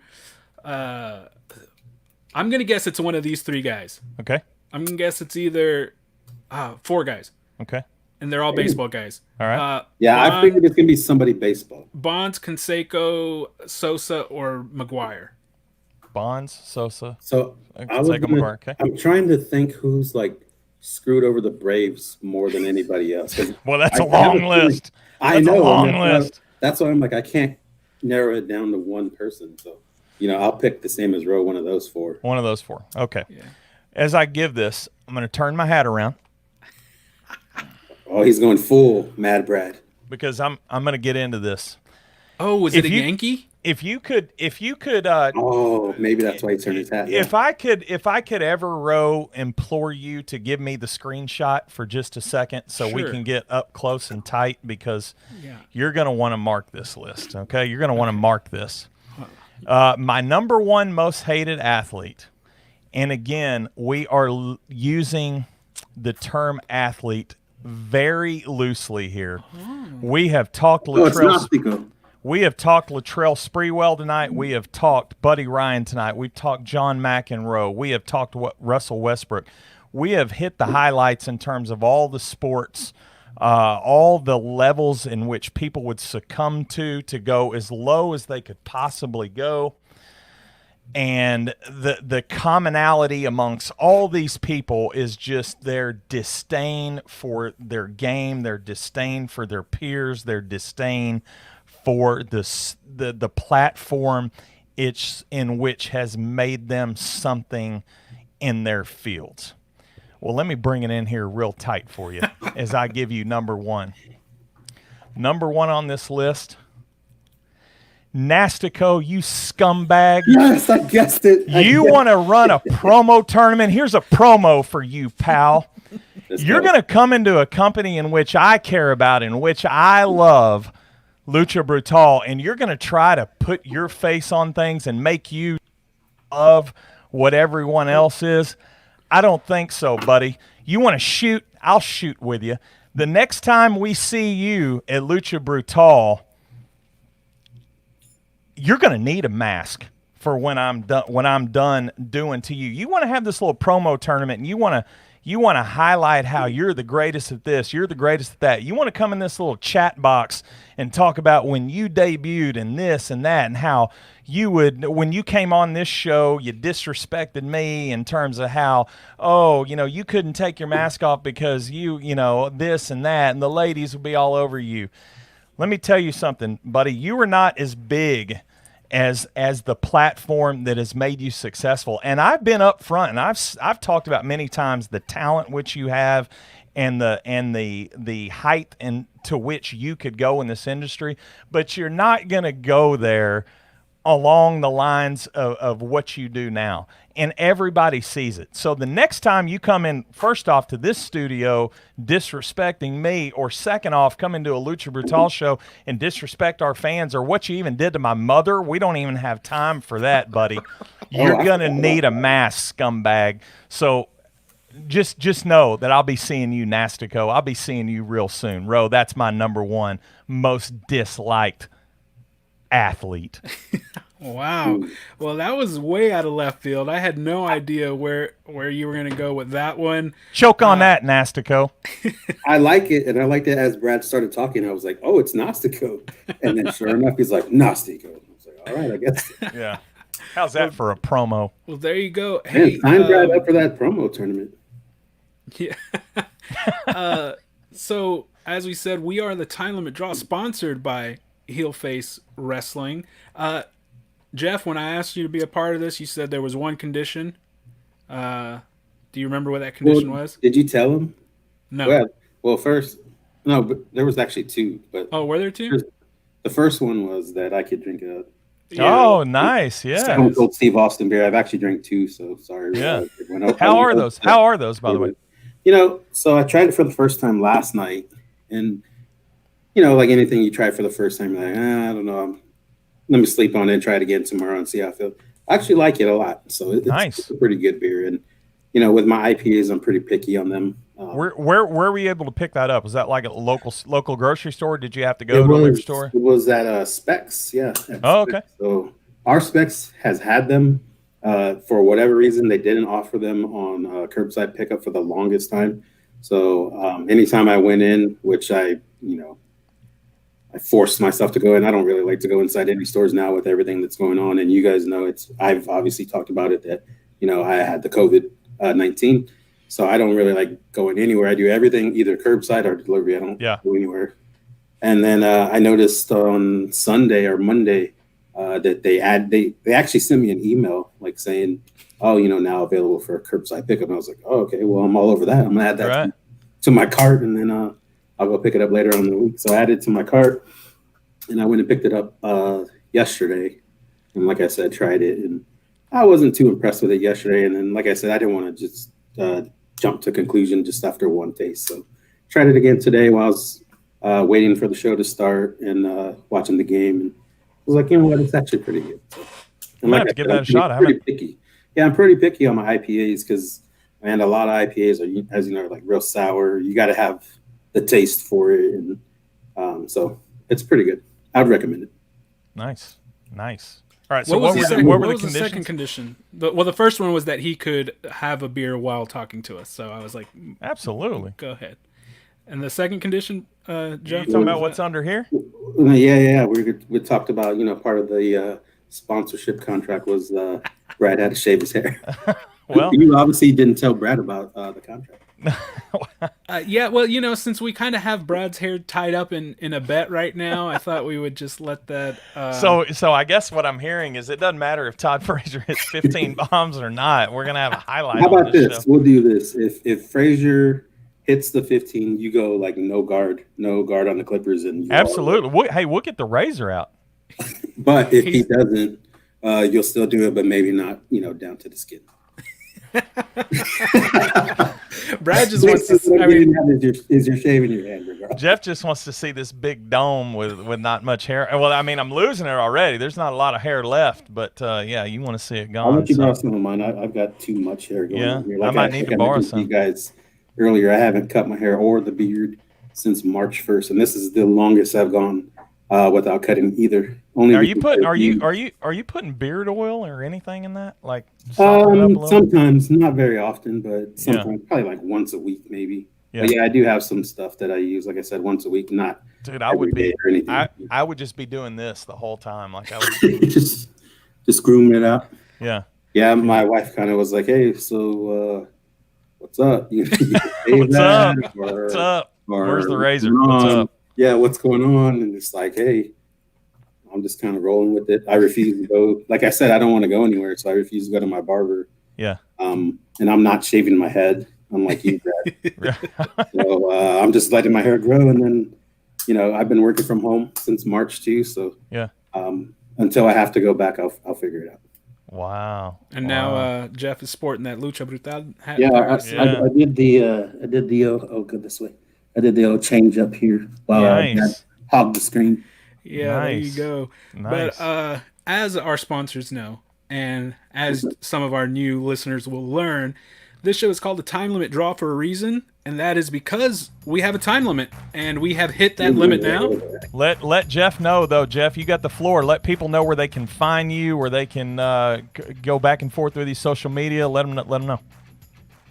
I'm gonna guess it's one of these three guys. Okay. I'm gonna guess it's either four guys, Okay. and they're all baseball guys. All right. Yeah, I figured it's gonna be somebody baseball. Bonds, Canseco, Sosa, or McGuire. Bonds, Sosa. So I was Canseco, gonna, McGuire, okay. I'm trying to think who's like screwed over the Braves more than anybody else. 'Cause Well, that's I a long have a feeling- list. I That's a know. long and that's why- list. That's why I'm like, I can't narrow it down to one person. So, I'll pick the same as Roe, one of those four. One of those four. Okay. Yeah. As I give this, I'm going to turn my hat around Oh, he's going full Mad Brad. because I'm going to get into this. Oh, was it a Yankee? If you could, Oh, maybe that's why he turned his hat. if I could ever, Ro, implore you to give me the screenshot for just a second, so we Sure. can get up close and tight, because Yeah. you're going to want to mark this list. Okay, you're going to want to mark this. My number one most hated athlete, and again, we are using the term athlete very loosely here. We have talked Oh, it's Latrell. Gnostico. We have talked Latrell Sprewell tonight. We have talked Buddy Ryan tonight. We've talked John McEnroe. We have talked Russell Westbrook. We have hit the highlights in terms of all the sports, all the levels in which people would succumb to go as low as they could possibly go. And the commonality amongst all these people is just their disdain for their game, their disdain for their peers, their disdain for the platform it's in which has made them something in their fields. Well, let me bring it in here real tight for you as I give you number one. Number one on this list, Nastico, you scumbag. Yes, I guessed it. You want to run a promo tournament? Here's a promo for you, pal. You're going to come into a company in which I care about, in which I love, Lucha Brutal, and you're going to try to put your face on things and make you of what everyone else is? I don't think so, buddy. You want to shoot? I'll shoot with you. The next time we see you at Lucha Brutal, you're going to need a mask for when I'm done doing to you. You want to have this little promo tournament, and you want to highlight how you're the greatest at this, you're the greatest at that. You want to come in this little chat box and talk about when you debuted and this and that, and how you would, when you came on this show, you disrespected me in terms of how, you couldn't take your mask off because you this and that, and the ladies would be all over you. Let me tell you something, buddy. You are not as big as the platform that has made you successful. And I've been up front, and I've talked about many times the talent which you have and the height and to which you could go in this industry, but you're not going to go there along the lines of what you do now. And everybody sees it. So the next time you come in, first off, to this studio disrespecting me, or second off, come into a Lucha Brutal show and disrespect our fans, or what you even did to my mother, we don't even have time for that, buddy. You're going to need a mask, scumbag. So just know that I'll be seeing you, Nastico. I'll be seeing you real soon. Ro, that's my number one most disliked athlete. Wow. Well, that was way out of left field. I had no idea where you were going to go with that one. Choke on that, Nastico. I like it, and I liked it as Brad started talking. I was like, "Oh, it's Gnostico," and then sure enough, he's like, "Gnostico." I was like, "All right, I guess." Yeah. How's that for a promo? Well, there you go. Hey, sign Brad up for that promo tournament. Yeah. So, as we said, we are the Time Limit Draw, sponsored by Heel Face Wrestling. Jeff, when I asked you to be a part of this, you said there was one condition. Do you remember what that condition was? Did you tell him? No. Well, first, no, but there was actually two. But were there two? The first one was that I could drink a. Oh, nice! Yeah. Stone Cold Steve Austin beer. I've actually drank two, so sorry. Yeah. How are those? How are those, by the way? So I tried it for the first time last night, and like anything you try for the first time, you're like, I don't know. Let me sleep on it and try it again tomorrow and see how I feel. I actually like it a lot. So it's a pretty good beer. And, with my IPAs, I'm pretty picky on them. Where were you able to pick that up? Was that like a local grocery store? Did you have to go to a liquor store? It was at Specs, yeah. Okay. So our Specs has had them. For whatever reason, they didn't offer them on curbside pickup for the longest time. So anytime I went in, which I forced myself to go in. I don't really like to go inside any stores now with everything that's going on. And you guys know I've obviously talked about it that, I had the COVID-19. So I don't really like going anywhere. I do everything either curbside or delivery. I don't go anywhere. And then I noticed on Sunday or Monday that they actually sent me an email like saying, now available for a curbside pickup. And I was like, oh, okay, well, I'm all over that. I'm going to add that to my cart. And then I'll go pick it up later on in the week. So I added it to my cart. and I went and picked it up yesterday. And like I said, tried it, and I wasn't too impressed with it yesterday. And then, like I said, I didn't want to just jump to conclusion just after one taste. So tried it again today while I was waiting for the show to start and watching the game. And I was like, you know what, it's actually pretty good. So, and I have to give that a shot. I'm pretty picky. Yeah, I'm pretty picky on my IPAs because, man, a lot of IPAs are, as you know, like real sour. You got to have the taste for it, and so it's pretty good. I'd recommend it. Nice. All right. So what was the the second condition? The first one was that he could have a beer while talking to us. So I was like, absolutely. Go ahead. And the second condition, Jeff, you talking about what's under here? Yeah. We talked about, part of the sponsorship contract was Brad had to shave his hair. Well, you obviously didn't tell Brad about the contract. Yeah, well, since we kind of have Brad's hair tied up in a bet right now, I thought we would just let that. So I guess what I'm hearing is it doesn't matter if Todd Frazier hits 15 bombs or not. We're gonna have a highlight. How about this? Show. We'll do this. If Frazier hits the 15, you go like no guard on the Clippers, and absolutely. We'll get the razor out. But if he doesn't, you'll still do it, but maybe not. Down to the skin. Brad just wants to. Is you're shaving your head, regardless. Jeff just wants to see this big dome with not much hair. Well, I mean, I'm losing it already. There's not a lot of hair left, but yeah, you want to see it gone. I'll let you borrow some of mine. I've got too much hair going on here. I might need to borrow some. You guys earlier, I haven't cut my hair or the beard since March 1st, and this is the longest I've gone without cutting either. Are you putting beard oil or anything in that? Like sometimes, not very often, but sometimes probably like once a week maybe. Yeah. But yeah, I do have some stuff that I use, like I said, once a week. Not dude, I would be or anything. I would just be doing this the whole time, like I would just grooming it out. Yeah. Yeah, my wife kind of was like, "Hey, so what's up? What's up? What's up? Where's the razor? What's up? Yeah, what's going on?" And it's like, hey, I'm just kind of rolling with it. I refuse to go. Like I said, I don't want to go anywhere, so I refuse to go to my barber. Yeah. And I'm not shaving my head. I'm like you, Brad. So I'm just letting my hair grow, and then, I've been working from home since March too. So yeah. Until I have to go back, I'll figure it out. Wow. And now Jeff is sporting that Lucha Brutal hat. Yeah, I did the oh goodness way. I did the old change up here while I hogged the screen. Yeah, There you go. Nice. But as our sponsors know, and as some of our new listeners will learn, this show is called the Time Limit Draw for a reason, and that is because we have a time limit, and we have hit that limit now. Let Jeff know, though. Jeff, you got the floor. Let people know where they can find you, where they can go back and forth with you, social media. Let them know.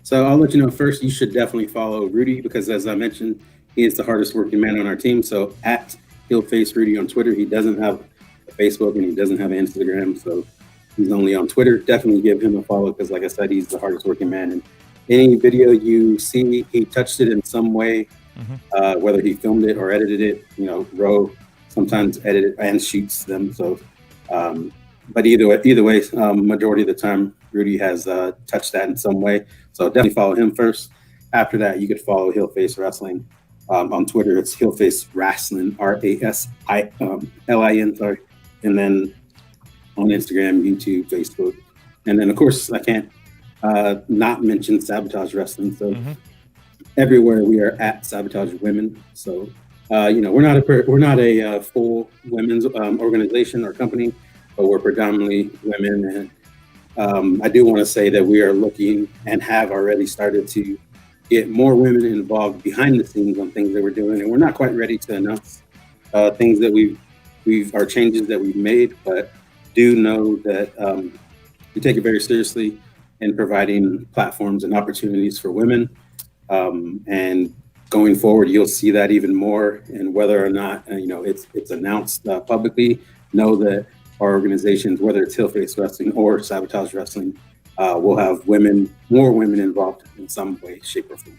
So I'll let you know first, you should definitely follow Rudy because, as I mentioned, he is the hardest working man on our team. So at Heelface Rudy on Twitter. He doesn't have a Facebook and he doesn't have an Instagram. So he's only on Twitter. Definitely give him a follow because, like I said, he's the hardest working man. And any video you see, he touched it in some way, whether he filmed it or edited it. Ro sometimes edit it and shoots them. So, but either way, majority of the time, Rudy has touched that in some way. So definitely follow him first. After that, you could follow Heelface Wrestling on Twitter. It's Heelface Wrestling, RASLIN. Sorry, and then on Instagram, YouTube, Facebook, and then of course I can't not mention Sabotage Wrestling. So everywhere we are at Sabotage Women. So we're not a full women's organization or company, but we're predominantly women. And I do want to say that we are looking and have already started to get more women involved behind the scenes on things that we're doing, and we're not quite ready to announce things that our changes that we've made, but do know that we take it very seriously in providing platforms and opportunities for women. And going forward, you'll see that even more. And whether or not it's announced publicly, know that our organizations, whether it's Heelface Wrestling or Sabotage Wrestling, will have more women involved in some way, shape, or form.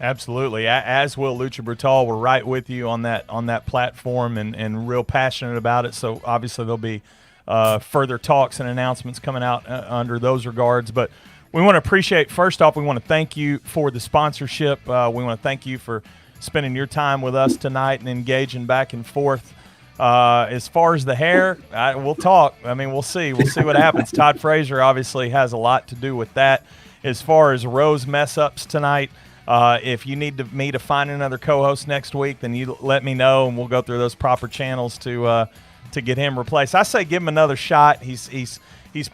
Absolutely, as will Lucha Brutal. We're right with you on that platform and real passionate about it. So obviously there'll be further talks and announcements coming out under those regards. But we want to appreciate, first off, we want to thank you for the sponsorship. We want to thank you for spending your time with us tonight and engaging back and forth. As far as the hair, we'll talk. I mean, we'll see. We'll see what happens. Todd Frazier obviously has a lot to do with that. As far as Roe's mess-ups tonight, if you need me to find another co-host next week, then you let me know, and we'll go through those proper channels to get him replaced. I say give him another shot. He's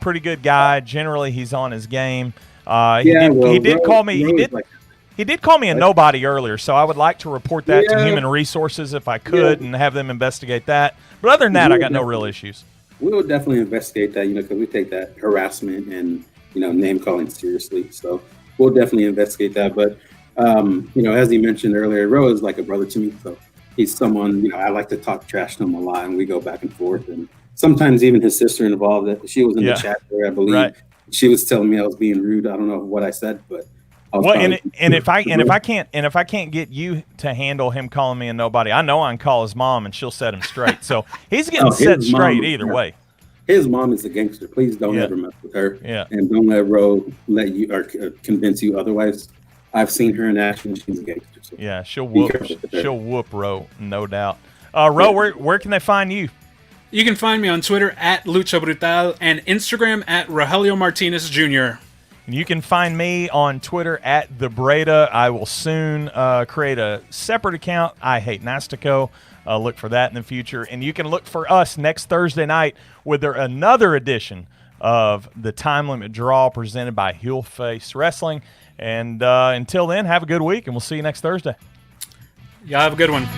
pretty good guy. Generally, he's on his game. He did call me. He did call me a nobody earlier, so I would like to report that to Human Resources if I could and have them investigate that. But other than that, I got no real issues. We will definitely investigate that, because we take that harassment and, name calling seriously. So we'll definitely investigate that. But, as he mentioned earlier, Roe is like a brother to me. So he's someone, I like to talk trash to him a lot, and we go back and forth. And sometimes even his sister involved. She was in the chat there, I believe. Right. She was telling me I was being rude. I don't know what I said, but if I can't get you to handle him calling me a nobody, I know I can call his mom and she'll set him straight. So he's getting set straight either way. His mom is a gangster. Please don't ever mess with her. Yeah. And don't let Roe let you or convince you otherwise. I've seen her in action. She's a gangster. So yeah, she'll whoop Roe, no doubt. Roe, where can they find you? You can find me on Twitter at Lucha Brutal and Instagram at Rogelio Martinez Jr. You can find me on Twitter at The Breda. I will soon create a separate account, I Hate Nastico. Look for that in the future. And you can look for us next Thursday night with another edition of the Time Limit Draw presented by Heel Face Wrestling. And until then, have a good week, and we'll see you next Thursday. Y'all have a good one.